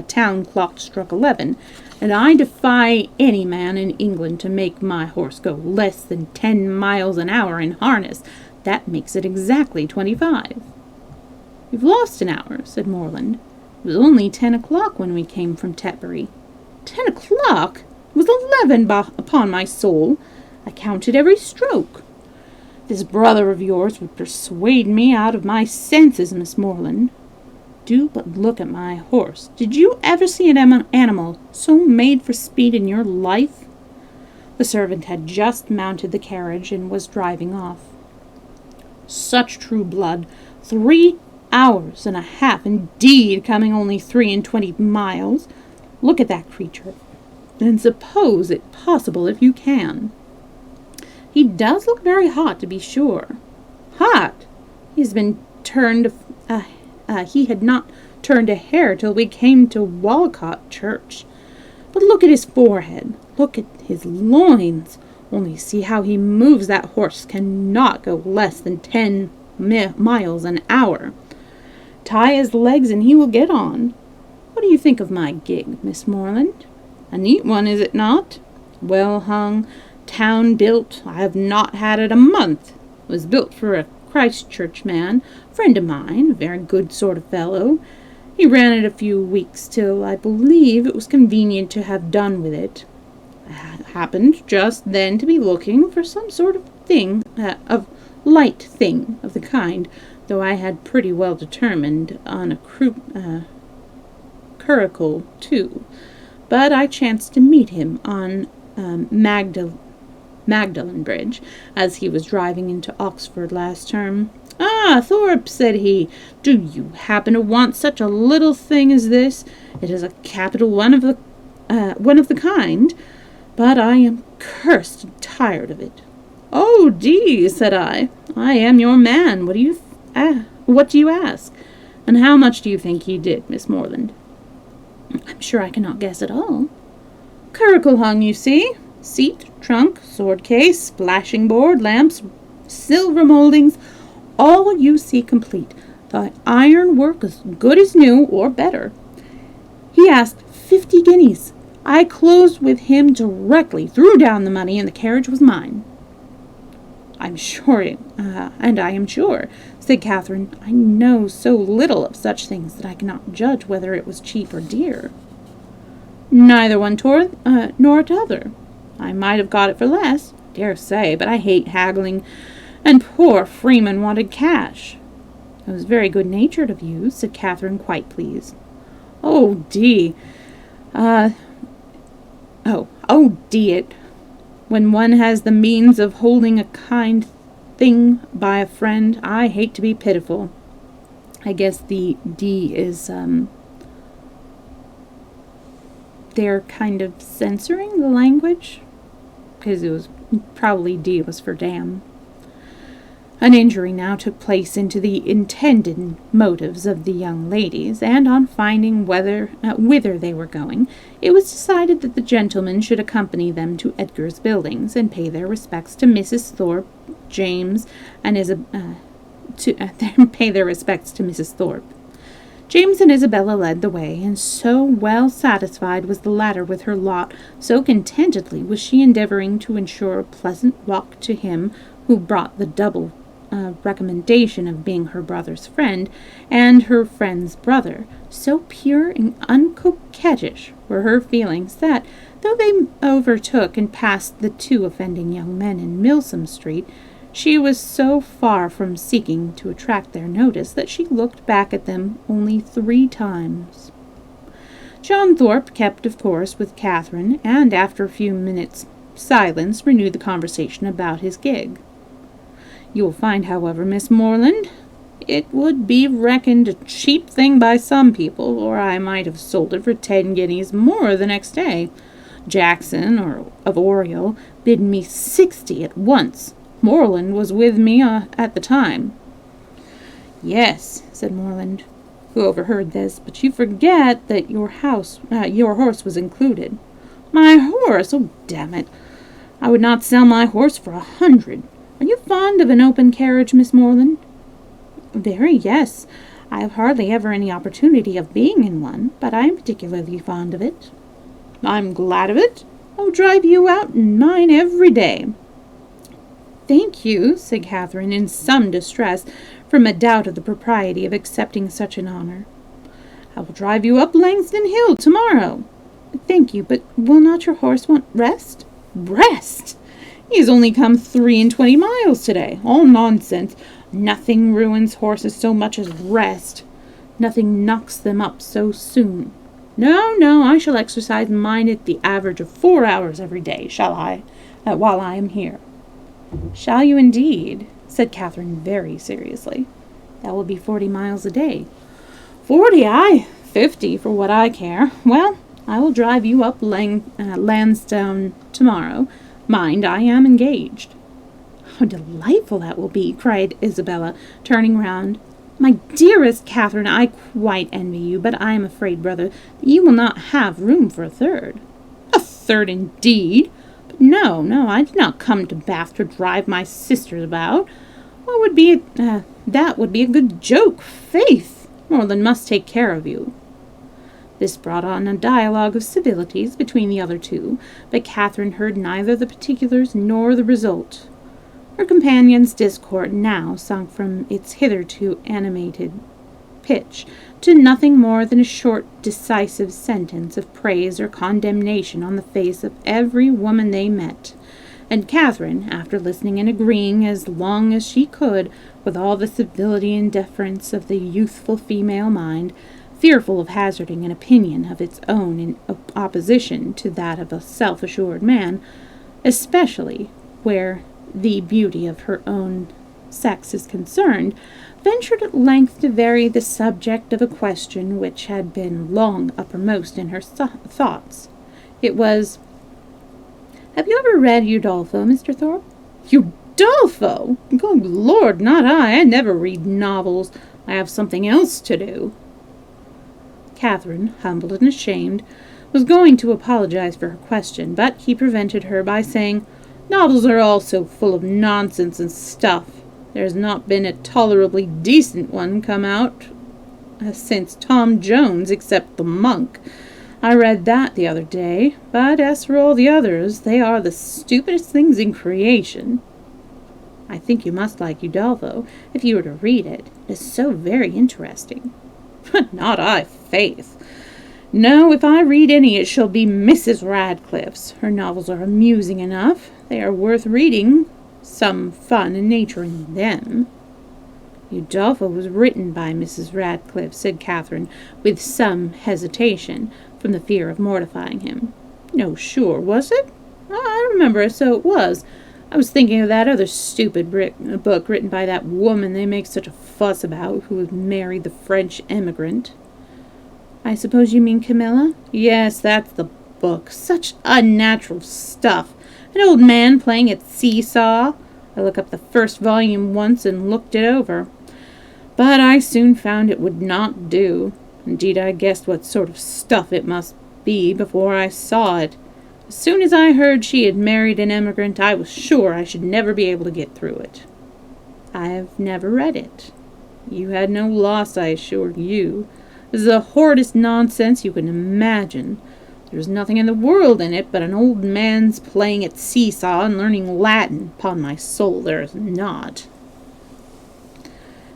town clock struck 11, and I defy any man in England to make my horse go less than 10 miles an hour in harness. That makes it exactly 25. You've lost an hour, said Morland. It was only 10 o'clock when we came from Tetbury. 10 o'clock? It was 11, upon my soul. I counted every stroke. This brother of yours would persuade me out of my senses, Miss Morland. Do but look at my horse. Did you ever see an animal so made for speed in your life? The servant had just mounted the carriage and was driving off. Such true blood. 3 hours and a half, indeed, coming only 23 miles. Look at that creature, and suppose it possible if you can. He does look very hot, to be sure. Hot? He had not turned a hair till we came to Walcot Church. But look at his forehead. Look at his loins. Only see how he moves. That horse cannot go less than 10 miles an hour. Tie his legs and he will get on. What do you think of my gig, Miss Morland? A neat one, is it not? Well hung, town built. I have not had it a month. It was built for a Christchurch man, friend of mine, a very good sort of fellow. He ran it a few weeks till I believe it was convenient to have done with it. I happened just then to be looking for some sort of light thing of the kind, though I had pretty well determined on a curricle too. But I chanced to meet him on Magdalen Bridge, as he was driving into Oxford last term. "Ah, Thorpe," said he, "do you happen to want such a little thing as this? It is a capital one of the kind, but I am cursed tired of it." "Oh, D," said I am your man. What do you ask? And how much do you think he did, Miss Morland?" "I'm sure I cannot guess at all." "Curricle hung, you see. Seat, trunk, sword case, splashing board, lamps, silver mouldings, all you see complete. The iron work as good as new, or better. He asked 50 guineas. I closed with him directly, threw down the money, and the carriage was mine." I am sure, said Catherine, "I know so little of such things that I cannot judge whether it was cheap or dear." "Neither one nor t'other. I might have got it for less, dare say, but I hate haggling, and poor Freeman wanted cash." "It was very good-natured of you," said Catherine, quite pleased. "Oh, D it. When one has the means of holding a kind thing by a friend, I hate to be pitiful." I guess the D is, they're kind of censoring the language, because it was probably D was for damn. An inquiry now took place into the intended motives of the young ladies, and on finding whither they were going, it was decided that the gentlemen should accompany them to Edgar's Buildings, and pay their respects to Mrs. Thorpe, James, and James and Isabella led the way, and so well satisfied was the latter with her lot, so contentedly was she endeavouring to ensure a pleasant walk to him who brought the double recommendation of being her brother's friend and her friend's brother. So pure and uncoquettish were her feelings that, though they overtook and passed the 2 offending young men in Milsom Street, she was so far from seeking to attract their notice that she looked back at them only 3 times. John Thorpe kept, of course, with Catherine, and after a few minutes' silence renewed the conversation about his gig. "You will find, however, Miss Morland, it would be reckoned a cheap thing by some people, or I might have sold it for 10 guineas more the next day. Jackson, of Oriel, bid me 60 at once. Morland was with me at the time." "Yes," said Morland, who overheard this, "but you forget that your horse was included." "My horse? Oh, damn it! I would not sell my horse for 100. Are you fond of an open carriage, Miss Morland? Very, yes. I have hardly ever any opportunity of being in one, but I am particularly fond of it. I'm glad of it. I'll drive you out in mine every day. Thank you, said Catherine, in some distress from a doubt of the propriety of accepting such an honor. I will drive you up Langston Hill tomorrow. Thank you, but will not your horse want rest? Rest? He has only come 23 miles today. All nonsense. Nothing ruins horses so much as rest. Nothing knocks them up so soon. No, I shall exercise mine at the average of 4 hours every day, shall I, while I am here. Shall you indeed? Said Catherine very seriously. That will be 40 miles a day. 40, aye, 50 for what I care. Well, I will drive you up Lansdowne tomorrow. Mind, I am engaged. How delightful that will be, cried Isabella, turning round. My dearest Catherine, I quite envy you, but I am afraid, brother, that you will not have room for a third. A third, indeed! But no, I did not come to Bath to drive my sisters about. What would be that would be a good joke, faith! Morland must take care of you. This brought on a dialogue of civilities between the other two, but Catherine heard neither the particulars nor the result. Her companion's discord now sunk from its hitherto animated pitch to nothing more than a short, decisive sentence of praise or condemnation on the face of every woman they met, and Catherine, after listening and agreeing as long as she could with all the civility and deference of the youthful female mind, fearful of hazarding an opinion of its own in opposition to that of a self-assured man, especially where the beauty of her own sex is concerned, ventured at length to vary the subject of a question which had been long uppermost in her thoughts. It was, Have you ever read Udolpho, Mr. Thorpe? Udolpho? Good Lord, not I. I never read novels. I have something else to do. Catherine, humbled and ashamed, was going to apologize for her question, but he prevented her by saying, Novels are all so full of nonsense and stuff. There has not been a tolerably decent one come out since Tom Jones, except The Monk. I read that the other day, but as for all the others, they are the stupidest things in creation. I think you must like Udolpho, if you were to read it. It is so very interesting. Not I, faith. No, if I read any, it shall be Mrs. Radcliffe's. Her novels are amusing enough. They are worth reading. Some fun and nature in them. Udolpho was written by Mrs. Radcliffe, said Catherine, with some hesitation, from the fear of mortifying him. No, sure, was it? I remember, so it was. I was thinking of that other stupid book written by that woman they make such a fuss about, who married the French emigrant. I suppose you mean Camilla? Yes, that's the book. Such unnatural stuff. An old man playing at seesaw. I looked up the first volume once and looked it over. But I soon found it would not do. Indeed, I guessed what sort of stuff it must be before I saw it. As soon as I heard she had married an emigrant, I was sure I should never be able to get through it. I've never read it. You had no loss, I assure you. This is the horridest nonsense you can imagine. There's nothing in the world in it but an old man's playing at seesaw and learning Latin. Upon my soul, there is not.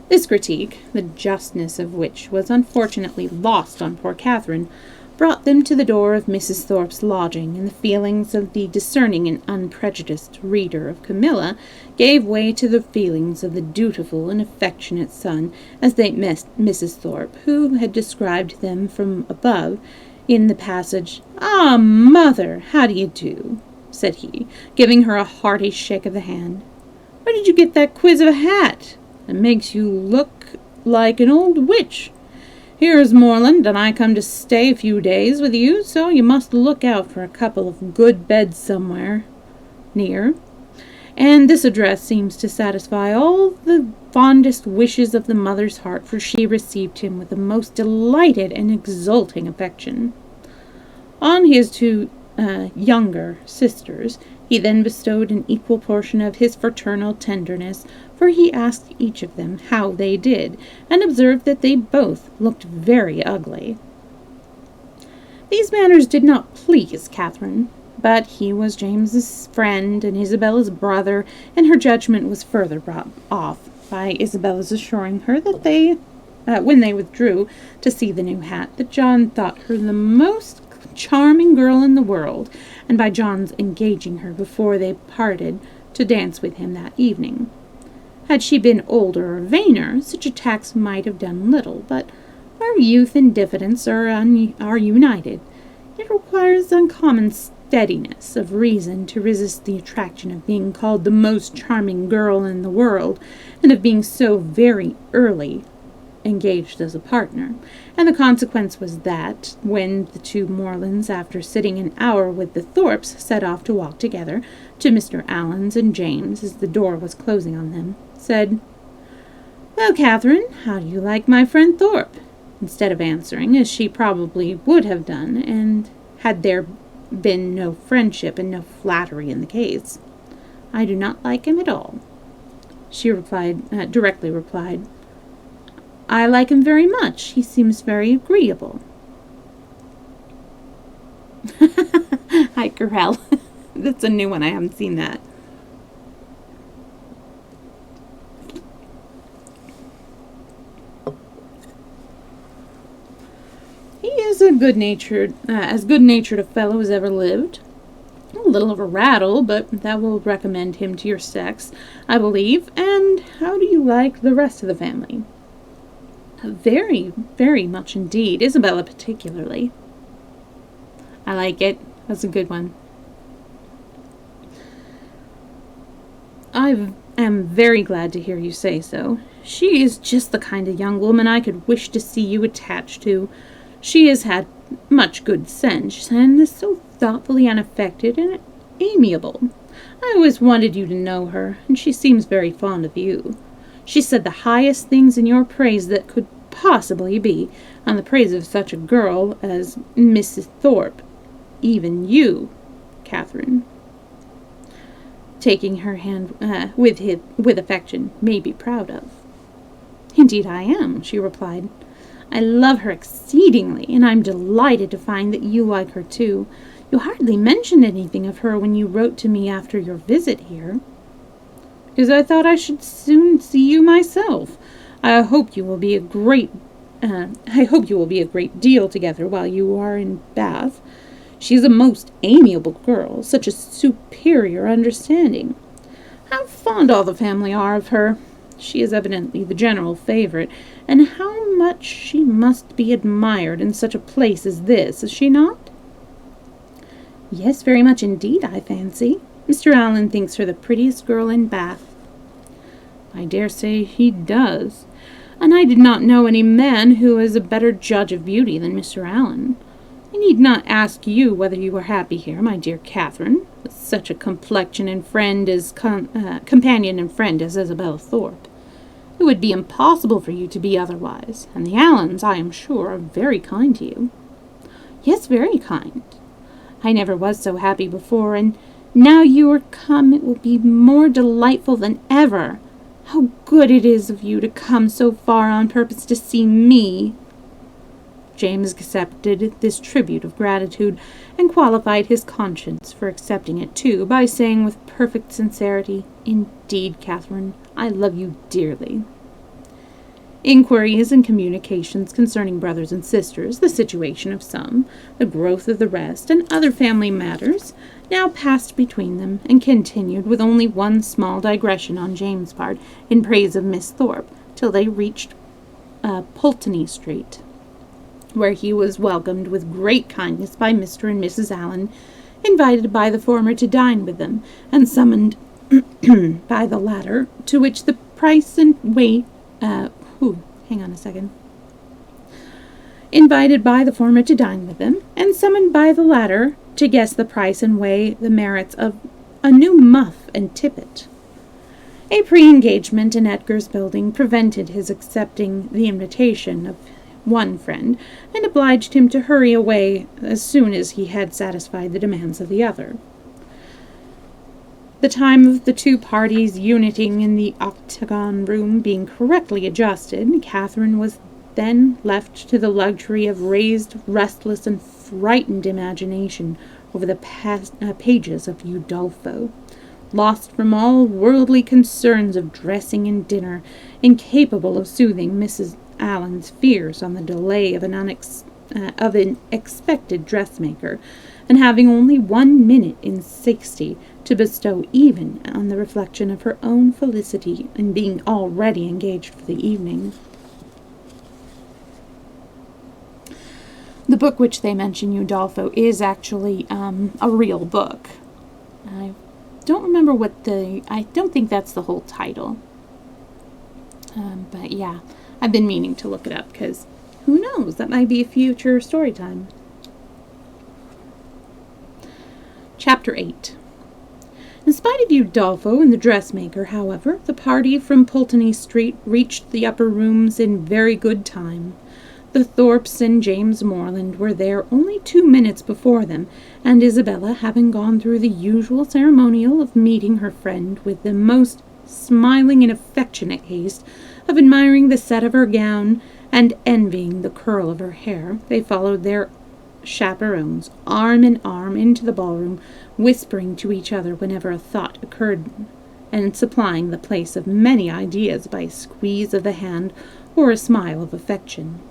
This critique, the justness of which was unfortunately lost on poor Catherine, brought them to the door of Mrs. Thorpe's lodging, and the feelings of the discerning and unprejudiced reader of Camilla gave way to the feelings of the dutiful and affectionate son, as they met Mrs. Thorpe, who had described them from above, in the passage, "Ah, mother, how do you do?" said he, giving her a hearty shake of the hand. "Where did you get that quiz of a hat? It makes you look like an old witch. Here is Morland, and I come to stay a few days with you, so you must look out for a couple of good beds somewhere near. And this address seems to satisfy all the fondest wishes of the mother's heart, for she received him with the most delighted and exulting affection. On his two younger sisters, He then bestowed an equal portion of his fraternal tenderness, for he asked each of them how they did, and observed that they both looked very ugly. These manners did not please Catherine, but he was James's friend and Isabella's brother, and her judgment was further brought off by Isabella's assuring her that when they withdrew to see the new hat, that John thought her the most charming girl in the world, and by John's engaging her before they parted to dance with him that evening. Had she been older or vainer, such attacks might have done little, but where youth and diffidence are united, it requires uncommon steadiness of reason to resist the attraction of being called the most charming girl in the world, and of being so very early engaged as a partner, and the consequence was that, when the two Morlands, after sitting an hour with the Thorpes, set off to walk together to Mr. Allen's, and James, as the door was closing on them, said, "Well, Catherine, how do you like my friend Thorpe?" instead of answering, as she probably would have done, and had there been no friendship and no flattery in the case, "I do not like him at all." She directly replied, "I like him very much. He seems very agreeable." Hi, Corel. That's a new one. I haven't seen that. He is as good-natured a fellow as ever lived. A little of a rattle, but that will recommend him to your sex, I believe. And how do you like the rest of the family? Very, very much indeed. Isabella particularly. I like it. That's a good one. I am very glad to hear you say so. She is just the kind of young woman I could wish to see you attached to. She has had much good sense, and is so thoughtfully unaffected and amiable. I always wanted you to know her, and she seems very fond of you. She said the highest things in your praise that could possibly be, on the praise of such a girl as Mrs. Thorpe. Even you, Catherine, taking her hand with affection, may be proud of. "Indeed I am," she replied. "I love her exceedingly, and I'm delighted to find that you like her too. You hardly mentioned anything of her when you wrote to me after your visit here." "Because I thought I should soon see you myself. I hope you will be a great deal together while you are in Bath. She is a most amiable girl, such a superior understanding. How fond all the family are of her. She is evidently the general favorite, and how much she must be admired in such a place as this, is she not?" "Yes, very much indeed, I fancy. Mr. Allen thinks her the prettiest girl in Bath." "I dare say he does. And I did not know any man who was a better judge of beauty than Mr. Allen. I need not ask you whether you are happy here, my dear Catherine, with such a companion and friend as Isabella Thorpe. It would be impossible for you to be otherwise, and the Allens, I am sure, are very kind to you." "Yes, very kind. I never was so happy before, and now you are come it will be more delightful than ever. How good it is of you to come so far on purpose to see me." James accepted this tribute of gratitude, and qualified his conscience for accepting it too, by saying with perfect sincerity, "Indeed, Catherine, I love you dearly." Inquiries and communications concerning brothers and sisters, the situation of some, the growth of the rest, and other family matters, now passed between them, and continued with only one small digression on James' part in praise of Miss Thorpe, till they reached Pulteney Street, where he was welcomed with great kindness by Mr. and Mrs. Allen, invited by the former to dine with them, and summoned by the latter, to which the price and weight invited by the former to dine with them, and summoned by the latter to guess the price and weigh the merits of a new muff and tippet. A pre-engagement in Edgar's building prevented his accepting the invitation of one friend, and obliged him to hurry away as soon as he had satisfied the demands of the other. The time of the two parties uniting in the octagon room being correctly adjusted, Catherine was then left to the luxury of raised, restless, and frightened imagination over the pages of Udolpho. Lost from all worldly concerns of dressing and dinner, incapable of soothing Mrs. Allen's fears on the delay of an expected dressmaker, and having only 1 minute in 60 to bestow even on the reflection of her own felicity in being already engaged for the evening. The book which they mention, Udolpho, is actually a real book. I don't remember I don't think that's the whole title. But yeah, I've been meaning to look it up because who knows, that might be a future story time. Chapter 8. In spite of Udolpho and the dressmaker, however, the party from Pulteney Street reached the upper rooms in very good time. The Thorpes and James Morland were there only 2 minutes before them, and Isabella, having gone through the usual ceremonial of meeting her friend with the most smiling and affectionate haste, of admiring the set of her gown, and envying the curl of her hair, they followed their chaperons, arm in arm, into the ballroom, whispering to each other whenever a thought occurred, and supplying the place of many ideas by a squeeze of the hand or a smile of affection.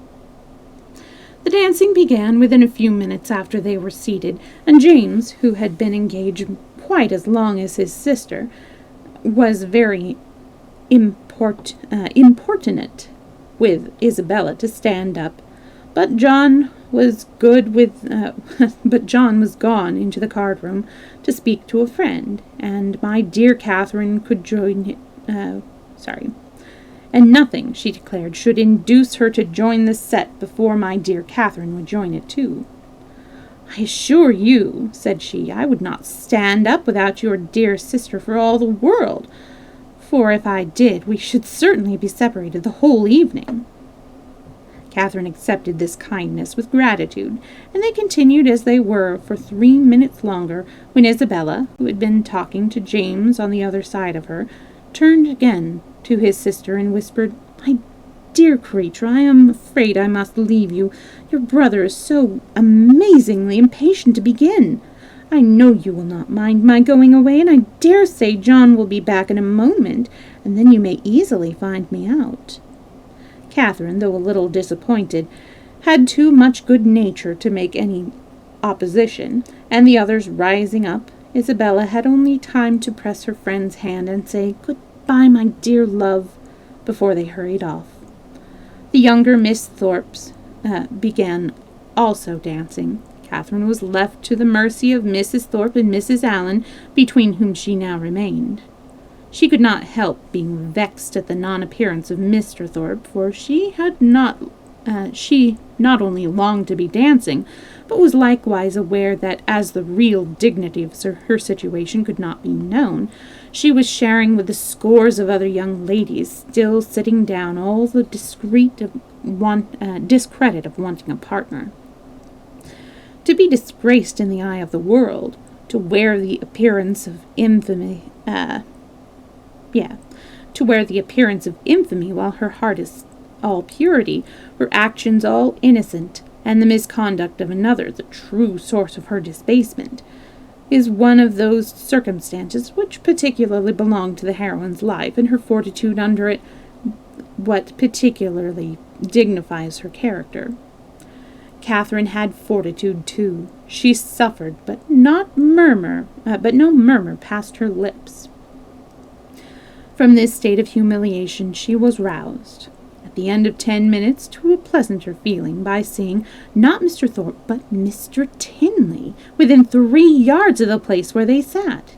The dancing began within a few minutes after they were seated, and James, who had been engaged quite as long as his sister, was very importunate with Isabella to stand up, but John was gone into the card-room to speak to a friend, and my dear Catherine could join and nothing, she declared, should induce her to join the set before my dear Catherine would join it too. I assure you, said she, I would not stand up without your dear sister for all the world, for if I did, we should certainly be separated the whole evening. Catherine accepted this kindness with gratitude, and they continued as they were for 3 minutes longer, when Isabella, who had been talking to James on the other side of her, turned again to his sister and whispered, My dear creature, I am afraid I must leave you. Your brother is so amazingly impatient to begin. I know you will not mind my going away, and I dare say John will be back in a moment, and then you may easily find me out. Catherine, though a little disappointed, had too much good nature to make any opposition, and the others rising up, Isabella had only time to press her friend's hand and say, Goodbye, my dear love, before they hurried off. The younger Miss Thorpes began also dancing. Catherine was left to the mercy of Mrs. Thorpe and Mrs. Allen, between whom she now remained. She could not help being vexed at the non-appearance of Mr. Thorpe, for she not only longed to be dancing, but was likewise aware that, as the real dignity of her situation could not be known, she was sharing with the scores of other young ladies still sitting down all the discredit of wanting a partner. To be disgraced in the eye of the world, to wear the appearance of infamy, while her heart is all purity, her actions all innocent, and the misconduct of another the true source of her debasement, is one of those circumstances which particularly belong to the heroine's life, and her fortitude under it what particularly dignifies her character. Catherine had fortitude too. She suffered, but no murmur passed her lips. From this state of humiliation she was roused, at the end of 10 minutes, to a pleasanter feeling by seeing, not Mr. Thorpe, but Mr. Tinley, within 3 yards of the place where they sat.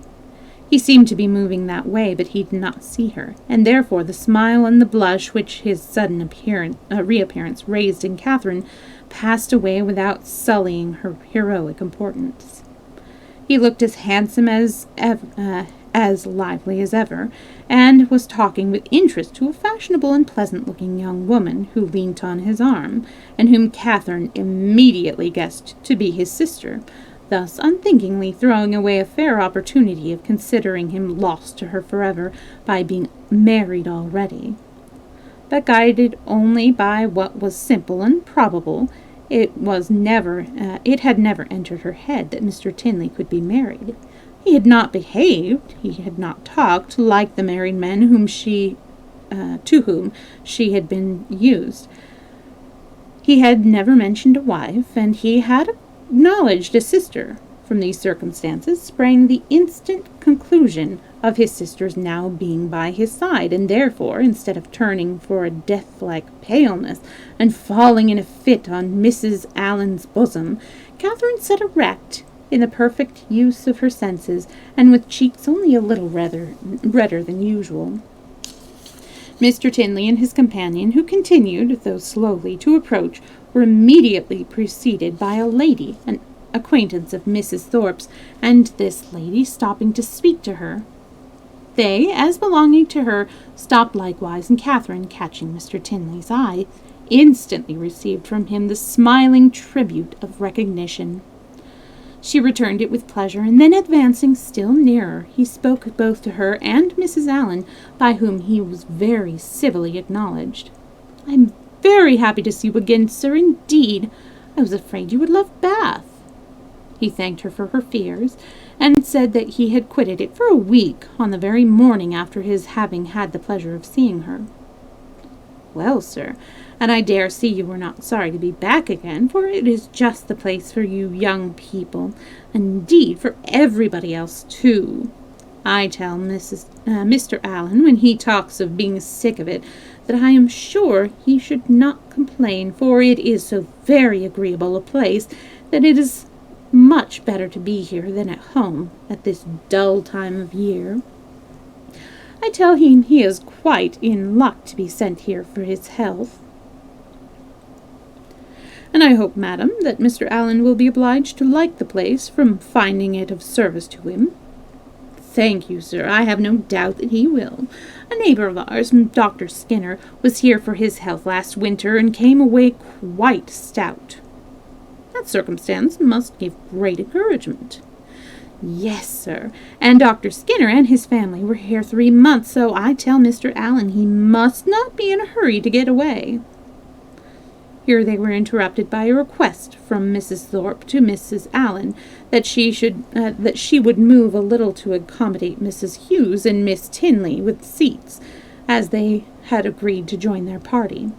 He seemed to be moving that way, but he did not see her, and therefore the smile and the blush which his sudden reappearance raised in Catherine passed away without sullying her heroic importance. He looked as handsome as lively as ever, and was talking with interest to a fashionable and pleasant-looking young woman who leant on his arm, and whom Catherine immediately guessed to be his sister, thus unthinkingly throwing away a fair opportunity of considering him lost to her forever by being married already. But guided only by what was simple and probable, it had never entered her head that Mr. Tinley could be married. He had not behaved, he had not talked like the married men to whom she had been used. He had never mentioned a wife, and he had acknowledged a sister. From these circumstances sprang the instant conclusion of his sister's now being by his side, and therefore, instead of turning for a death-like paleness and falling in a fit on Mrs. Allen's bosom, Catherine sat erect, in the perfect use of her senses, and with cheeks only a little redder than usual. Mr. Tinley and his companion, who continued, though slowly, to approach, were immediately preceded by a lady, an acquaintance of Mrs. Thorpe's, and this lady stopping to speak to her. They, as belonging to her, stopped likewise, and Catherine, catching Mr. Tinley's eye, instantly received from him the smiling tribute of recognition. She returned it with pleasure, and then advancing still nearer, he spoke both to her and Mrs. Allen, by whom he was very civilly acknowledged. "I am very happy to see you again, sir, indeed. I was afraid you had left Bath." He thanked her for her fears, and said that he had quitted it for a week, on the very morning after his having had the pleasure of seeing her. "Well, sir, and I dare see you were not sorry to be back again, for it is just the place for you young people, and indeed for everybody else too. I tell Mr. Allen, when he talks of being sick of it, that I am sure he should not complain, for it is so very agreeable a place that it is much better to be here than at home at this dull time of year. I tell him he is quite in luck to be sent here for his health. And I hope, madam, that Mr. Allen will be obliged to like the place from finding it of service to him." "Thank you, sir, I have no doubt that he will. A neighbor of ours, Dr. Skinner, was here for his health last winter, and came away quite stout. That circumstance must give great encouragement." "Yes, sir, and Dr. Skinner and his family were here 3 months, so I tell Mr. Allen he must not be in a hurry to get away." Here they were interrupted by a request from Mrs. Thorpe to Mrs. Allen that she would move a little to accommodate Mrs. Hughes and Miss Tinley with seats, as they had agreed to join their party.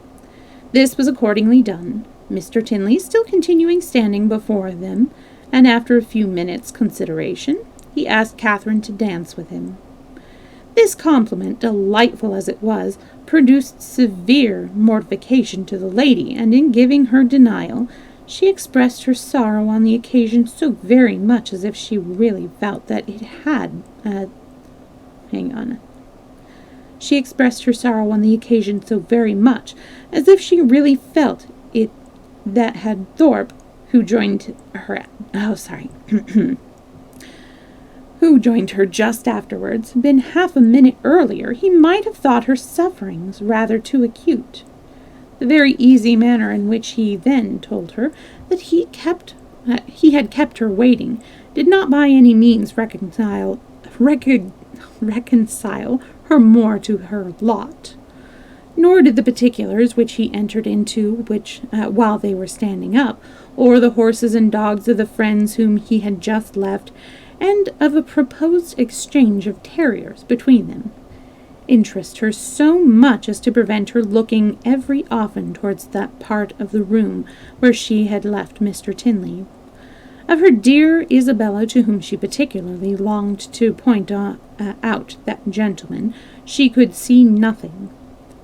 This was accordingly done, Mr. Tinley still continuing standing before them, and after a few minutes' consideration, he asked Catherine to dance with him. This compliment, delightful as it was, produced severe mortification to the lady, and in giving her denial, she expressed her sorrow on the occasion so very much as if she really felt that it had... She expressed her sorrow on the occasion so very much as if she really felt it that had Thorpe, who joined her... who joined her just afterwards, been half a minute earlier, he might have thought her sufferings rather too acute. The very easy manner in which he then told her that he had kept her waiting did not by any means reconcile her more to her lot. Nor did the particulars which he entered into, while they were standing up, or the horses and dogs of the friends whom he had just left, and of a proposed exchange of terriers between them, interest her so much as to prevent her looking every often towards that part of the room where she had left Mr. Tinley. Of her dear Isabella, to whom she particularly longed to point out that gentleman, she could see nothing.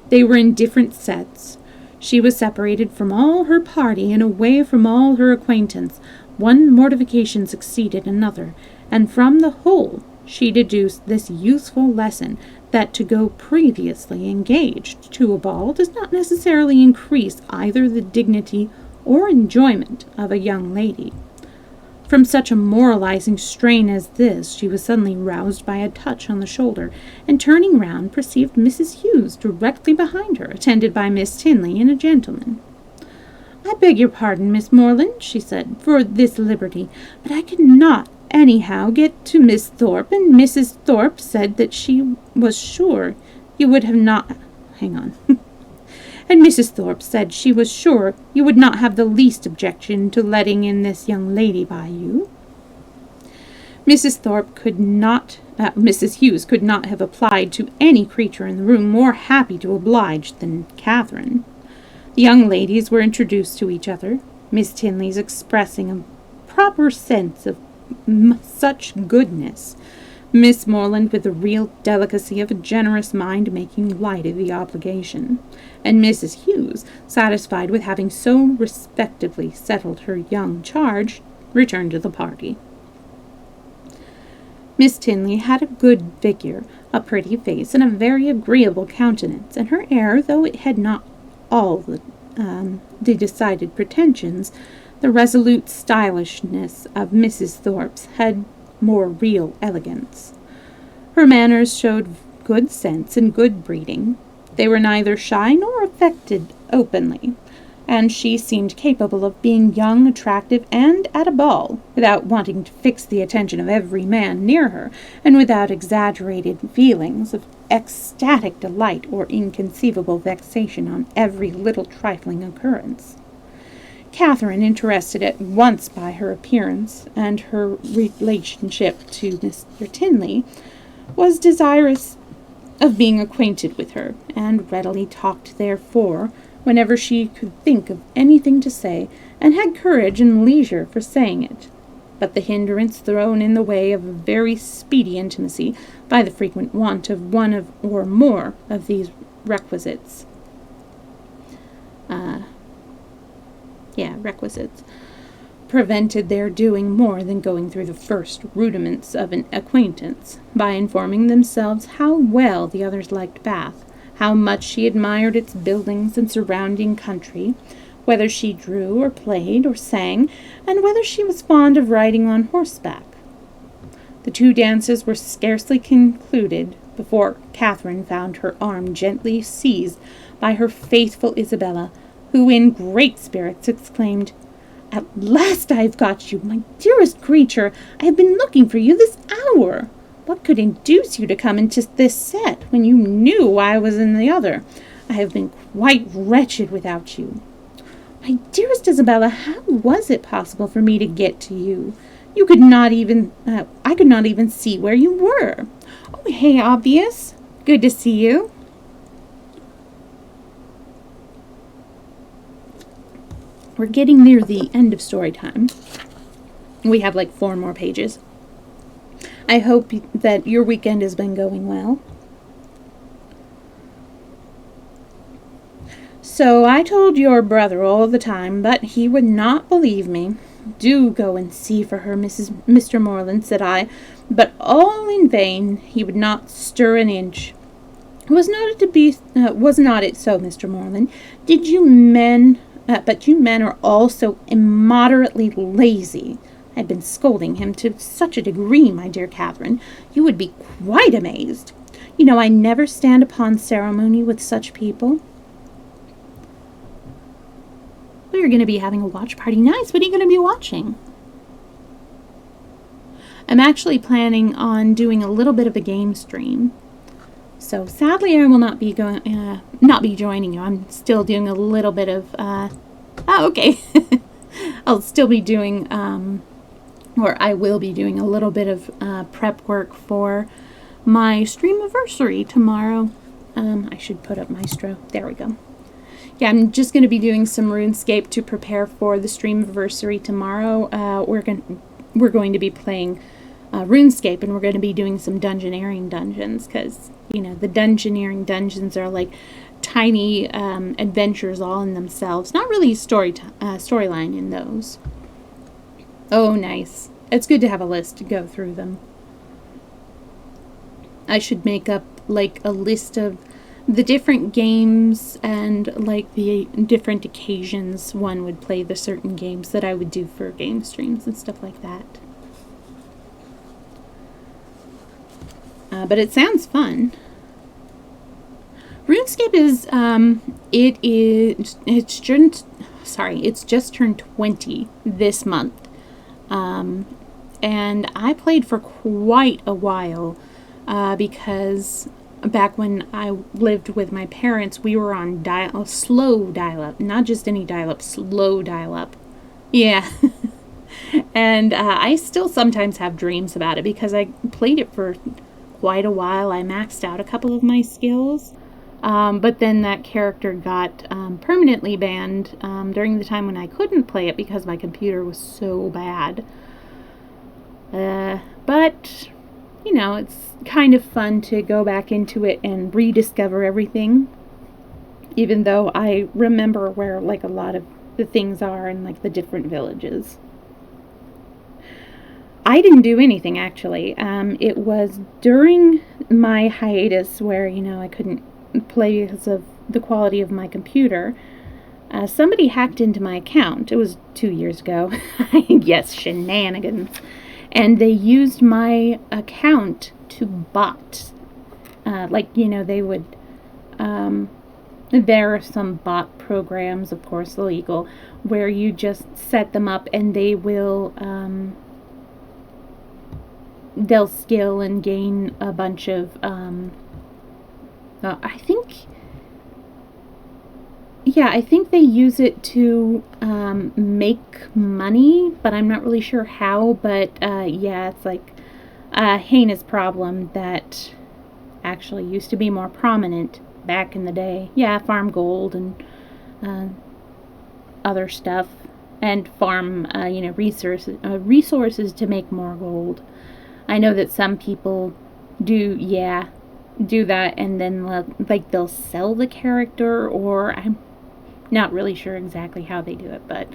They were in different sets. She was separated from all her party and away from all her acquaintance. One mortification succeeded another, and from the whole she deduced this useful lesson, that to go previously engaged to a ball does not necessarily increase either the dignity or enjoyment of a young lady. From such a moralizing strain as this, she was suddenly roused by a touch on the shoulder, and turning round, perceived Mrs. Hughes directly behind her, attended by Miss Tinley and a gentleman. I beg your pardon, Miss Morland, she said, for this liberty, but I could not anyhow get to Miss Thorpe, and Mrs. Thorpe said that she was sure you would have not... Hang on. And Mrs. Thorpe said she was sure you would not have the least objection to letting in this young lady by you. Mrs. Hughes could not have applied to any creature in the room more happy to oblige than Catherine. The young ladies were introduced to each other, Miss Tinley's expressing a proper sense of such goodness, Miss Morland with the real delicacy of a generous mind making light of the obligation, and Mrs. Hughes, satisfied with having so respectably settled her young charge, returned to the party. Miss Tinley had a good figure, a pretty face, and a very agreeable countenance, and her air, though it had not all the decided pretensions, the resolute stylishness of Mrs. Thorpe's had more real elegance. Her manners showed good sense and good breeding. They were neither shy nor affected openly, and she seemed capable of being young, attractive, and at a ball, without wanting to fix the attention of every man near her, and without exaggerated feelings of ecstatic delight or inconceivable vexation on every little trifling occurrence. Catherine, interested at once by her appearance and her relationship to Mr. Tinley, was desirous of being acquainted with her, and readily talked therefore whenever she could think of anything to say, and had courage and leisure for saying it. But the hindrance thrown in the way of a very speedy intimacy by the frequent want of one or more of these requisites prevented their doing more than going through the first rudiments of an acquaintance, by informing themselves how well the others liked Bath, how much she admired its buildings and surrounding country, whether she drew or played or sang, and whether she was fond of riding on horseback. The 2 dances were scarcely concluded before Catherine found her arm gently seized by her faithful Isabella, who in great spirits exclaimed, "At last I have got you, my dearest creature! I have been looking for you this hour. What could induce you to come into this set, when you knew I was in the other? I have been quite wretched without you. My dearest Isabella, how was it possible for me to get to you? I could not even see where you were. Oh, hey, Obvious. Good to see you." We're getting near the end of story time. We have like 4 more pages. I hope that your weekend has been going well. So I told your brother all the time, but he would not believe me. "Do go and see for her, Mr. Morland," said I, but all in vain. He would not stir an inch. Was not it so, Mr. Morland? But you men are all so immoderately lazy. I've been scolding him to such a degree, my dear Catherine, you would be quite amazed. You know I never stand upon ceremony with such people. We're going to be having a watch party. Nice. What are you going to be watching? I'm actually planning on doing a little bit of a game stream. So sadly, I will not be joining you. I'm still doing a little bit of. Okay. I'll still be doing, or I will be doing a little bit of prep work for my streamiversary tomorrow. I should put up Maestro. There we go. Yeah, I'm just going to be doing some RuneScape to prepare for the streamiversary tomorrow. We're going to be playing RuneScape, and we're going to be doing some dungeoneering dungeons, because, you know, the dungeoneering dungeons are like tiny adventures all in themselves. Not really storyline in those. Oh, nice. It's good to have a list to go through them. I should make up like a list of the different games and like the different occasions one would play the certain games that I would do for game streams and stuff like that. But it sounds fun. RuneScape is, it's just, it's just turned 20 this month. And I played for quite a while because back when I lived with my parents, we were on slow dial-up, not just any dial-up, slow dial-up. Yeah. And I still sometimes have dreams about it because I played it for quite a while. I maxed out a couple of my skills. But then that character got permanently banned during the time when I couldn't play it because my computer was so bad. But, you know, it's kind of fun to go back into it and rediscover everything. Even though I remember where, like, a lot of the things are in, like, the different villages. I didn't do anything, actually. It was during my hiatus where, you know, I couldn't play because of the quality of my computer. Somebody hacked into my account. It was 2 years ago. Yes, shenanigans. And they used my account to bot. They would... there are some bot programs, of course, illegal, where you just set them up and they will... they'll skill and gain a bunch of... I think they use it to make money, but I'm not really sure how. But it's like a heinous problem that actually used to be more prominent back in the day. Yeah, farm gold and other stuff, and farm resources to make more gold. I know that some people do that, and then they'll sell the character, or I'm not really sure exactly how they do it, but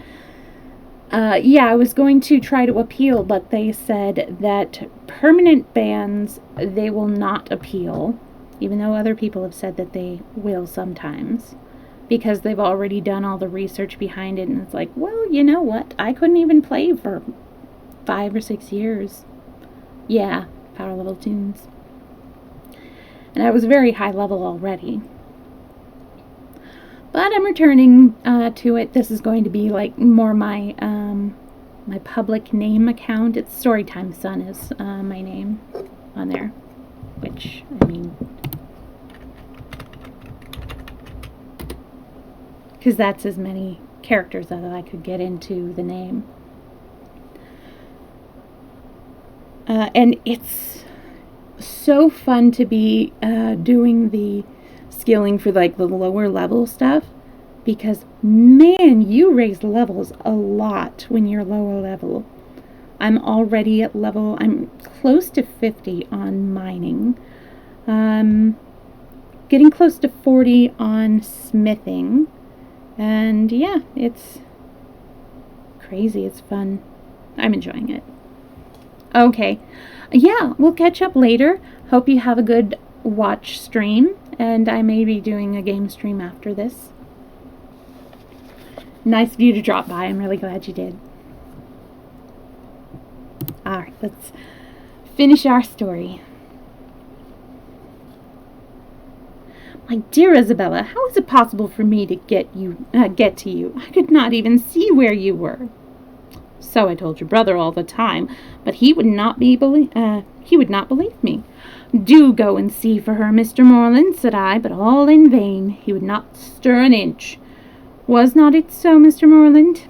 I was going to try to appeal, but they said that permanent bans, they will not appeal, even though other people have said that they will sometimes, because they've already done all the research behind it, and it's like, well, you know what, I couldn't even play for 5 or 6 years. Yeah, power level tunes. And I was very high level already. But I'm returning to it. This is going to be like more my my public name account. It's Storytime Sun is my name on there. Which, I mean... because that's as many characters that I could get into the name. And it's so fun to be doing the skilling for like the lower level stuff, because man, you raise levels a lot when you're lower level. I'm already at I'm close to 50 on mining, getting close to 40 on smithing, and yeah, it's crazy. It's fun. I'm enjoying it. Okay, yeah, we'll catch up later. Hope you have a good watch stream, and I may be doing a game stream after this. Nice of you to drop by. I'm really glad you did. Alright, let's finish our story. My dear Isabella, how is it possible for me to get to you? I could not even see where you were. So I told your brother all the time, but he would not believe me. Do go and see for her, Mr. Morland, said I, but all in vain. He would not stir an inch. Was not it so, Mr. Morland?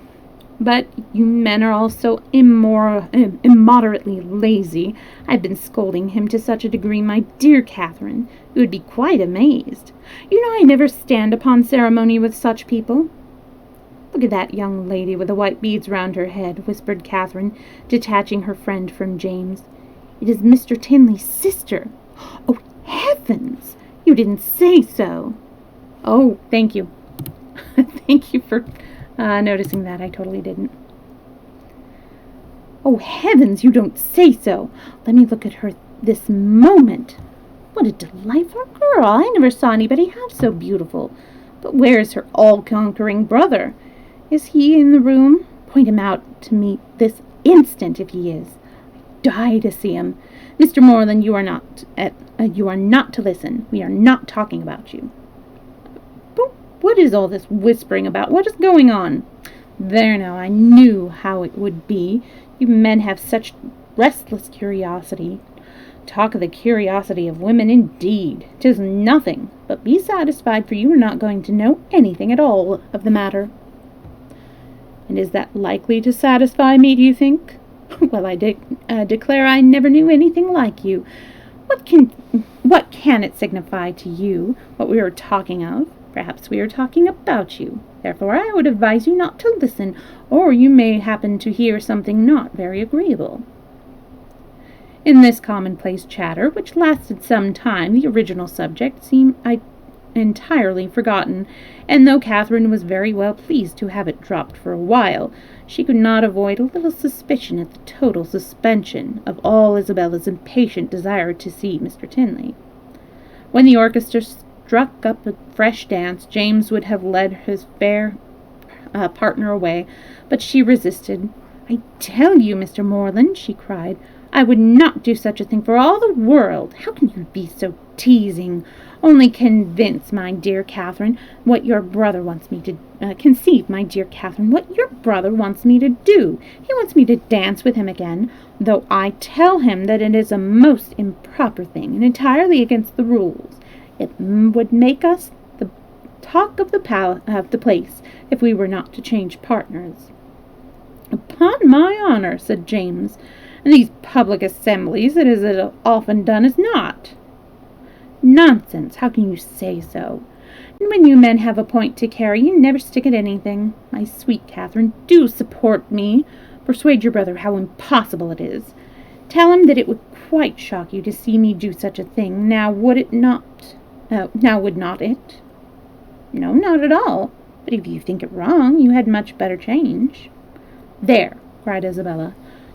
But you men are all so immoderately lazy. I've been scolding him to such a degree, my dear Catherine, you would be quite amazed. You know I never stand upon ceremony with such people. Look at that young lady with the white beads round her head, whispered Catherine, detaching her friend from James. It is Mr. Tinley's sister. Oh, heavens! You didn't say so. Oh, thank you. Thank you for noticing that. I totally didn't. Oh, heavens, you don't say so. Let me look at her this moment. What a delightful girl. I never saw anybody half so beautiful. But where is her all-conquering brother? Is he in the room? Point him out to me this instant if he is. I die to see him. Mr. Morland, you are not to listen. We are not talking about you. What is all this whispering about? What is going on? There now, I knew how it would be. You men have such restless curiosity. Talk of the curiosity of women, indeed. 'Tis nothing, but be satisfied, for you are not going to know anything at all of the matter. And is that likely to satisfy me, do you think? Well, I declare I never knew anything like you. What can it signify to you what we are talking of? Perhaps we are talking about you. Therefore I would advise you not to listen, or you may happen to hear something not very agreeable. In this commonplace chatter, which lasted some time, the original subject seemed entirely forgotten, and though Catherine was very well pleased to have it dropped for a while, she could not avoid a little suspicion at the total suspension of all Isabella's impatient desire to see Mr. Tinley. When the orchestra struck up a fresh dance, James would have led his fair partner away, but she resisted. "I tell you, Mr. Morland," she cried, "I would not do such a thing for all the world. How can you be so teasing? Only convince, my dear Catherine, what your brother wants me to conceive, my dear Catherine, what your brother wants me to do. He wants me to dance with him again, though I tell him that it is a most improper thing, and entirely against the rules. It would make us the talk of the place, if we were not to change partners." "Upon my honour," said James, "in these public assemblies it is as often done as not." "Nonsense! How can you say so? And when you men have a point to carry, you never stick at anything. My sweet Catherine, do support me. Persuade your brother how impossible it is. Tell him that it would quite shock you to see me do such a thing. Now would it not? Now would not it?" "No, not at all. But if you think it wrong, you had much better change." "There!" cried Isabella.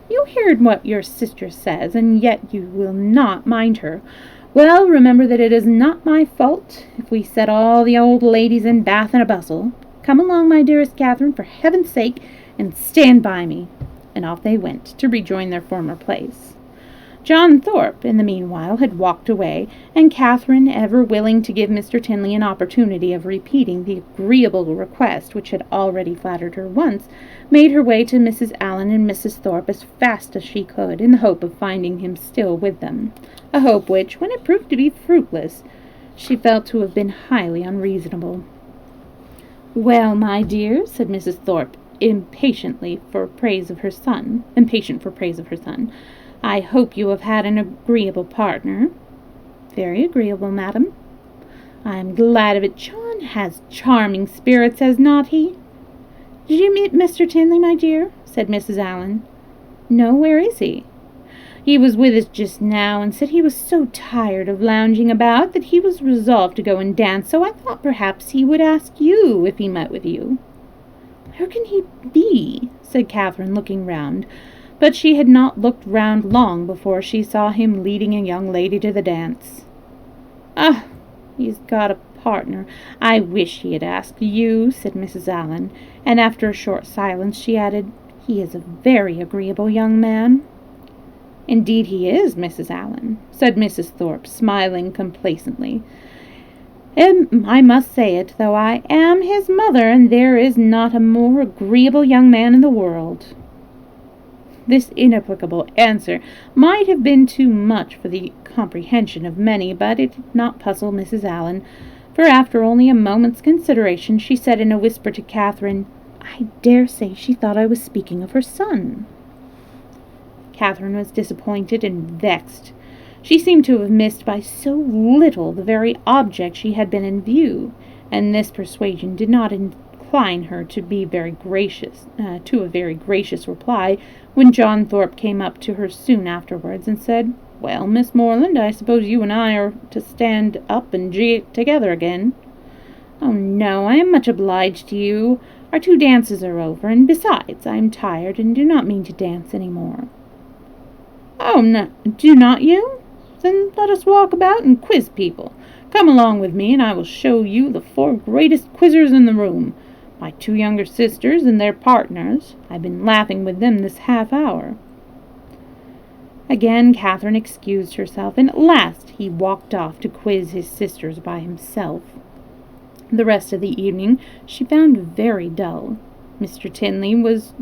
"You heard what your sister says, and yet you will not mind her. Well, remember that it is not my fault if we set all the old ladies in Bath in a bustle. Come along, my dearest Catherine, for heaven's sake, and stand by me." And off they went to rejoin their former place. John Thorpe, in the meanwhile, had walked away, and Catherine, ever willing to give Mr. Tinley an opportunity of repeating the agreeable request which had already flattered her once, made her way to Mrs. Allen and Mrs. Thorpe as fast as she could, in the hope of finding him still with them, a hope which, when it proved to be fruitless, she felt to have been highly unreasonable. "Well, my dear," said Mrs. Thorpe, impatient for praise of her son, "I hope you have had an agreeable partner." "Very agreeable, madam." "I am glad of it. John has charming spirits, has not he?" "Did you meet Mr. Tinley, my dear?" said Mrs. Allen. "No, where is he?" "He was with us just now, and said he was so tired of lounging about that he was resolved to go and dance, so I thought perhaps he would ask you if he met with you." "Where can he be?" said Catherine, looking round. But she had not looked round long before she saw him leading a young lady to the dance. "Ah, he's got a partner. I wish he had asked you," said Mrs. Allen, and after a short silence she added, "He is a very agreeable young man." "Indeed he is, Mrs. Allen," said Mrs. Thorpe, smiling complacently. "I must say it, though I am his mother, and there is not a more agreeable young man in the world." This inapplicable answer might have been too much for the comprehension of many, but it did not puzzle Mrs. Allen, for after only a moment's consideration she said in a whisper to Catherine, "I dare say she thought I was speaking of her son." Catherine was disappointed and vexed. She seemed to have missed by so little the very object she had been in view, and this persuasion did not incline her to a very gracious reply, when John Thorpe came up to her soon afterwards and said, "Well, Miss Morland, I suppose you and I are to stand up and gee together again." "Oh, no, I am much obliged to you. Our 2 dances are over, and besides, I am tired and do not mean to dance any more." "Oh, no, do not you? Then let us walk about and quiz people. Come along with me, and I will show you the 4 greatest quizzers in the room. My 2 younger sisters and their partners. I've been laughing with them this half-hour." Again Catherine excused herself, and at last he walked off to quiz his sisters by himself. The rest of the evening she found very dull. Mr. Tinley was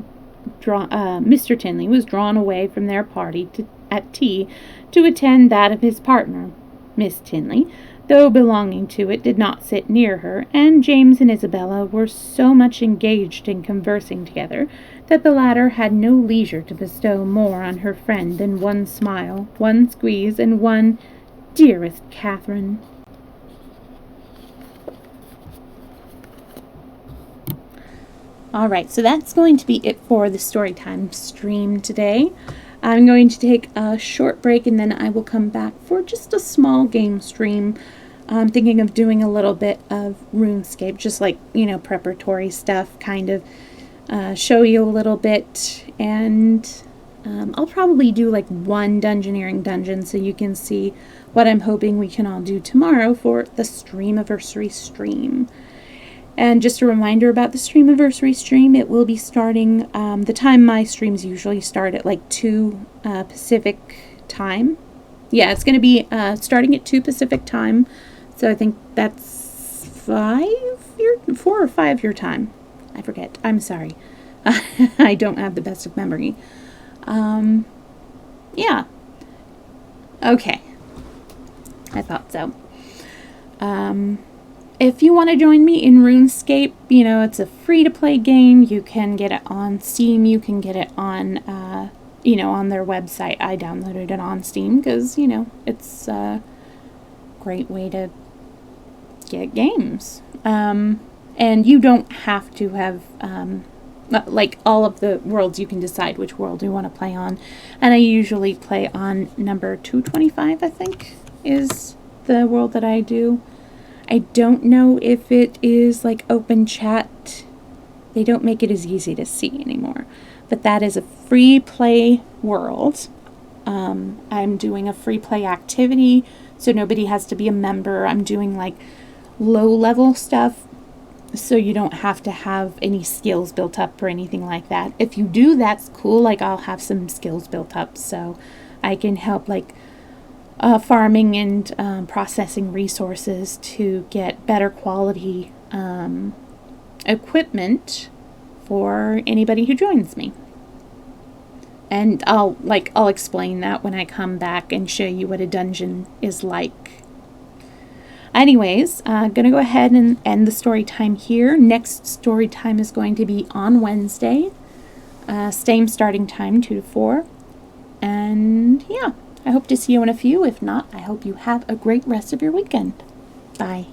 drawn away from their party at tea to attend that of his partner. Miss Tinley, though belonging to it, did not sit near her, and James and Isabella were so much engaged in conversing together that the latter had no leisure to bestow more on her friend than one smile, one squeeze, and one "Dearest Catherine." Alright, so that's going to be it for the Storytime stream today. I'm going to take a short break and then I will come back for just a small game stream. I'm thinking of doing a little bit of RuneScape, just like, preparatory stuff, kind of show you a little bit, and I'll probably do like one Dungeoneering dungeon so you can see what I'm hoping we can all do tomorrow for the Streamiversary stream. And just a reminder about the Streamiversary stream, it will be starting, the time my streams usually start at like 2 Pacific time. Yeah, it's going to be starting at 2 Pacific time, so I think that's 4 or 5 your time. I forget. I'm sorry. I don't have the best of memory. Yeah. Okay. I thought so. If you want to join me in RuneScape, it's a free-to-play game. You can get it on Steam. You can get it on, on their website. I downloaded it on Steam because, it's a great way to get games. And you don't have to have, like all of the worlds, you can decide which world you want to play on. And I usually play on number 225, I think, is the world that I do. I don't know if it is like open chat. They don't make it as easy to see anymore. But that is a free play world. I'm doing a free play activity, so nobody has to be a member. I'm doing like low level stuff, so you don't have to have any skills built up or anything like that. If you do, that's cool. Like I'll have some skills built up so I can help like farming and processing resources to get better quality equipment for anybody who joins me. And I'll explain that when I come back and show you what a dungeon is like. Anyways, gonna go ahead and end the story time here. Next story time is going to be on Wednesday. Same starting time, 2 to 4. And yeah, I hope to see you in a few. If not, I hope you have a great rest of your weekend. Bye.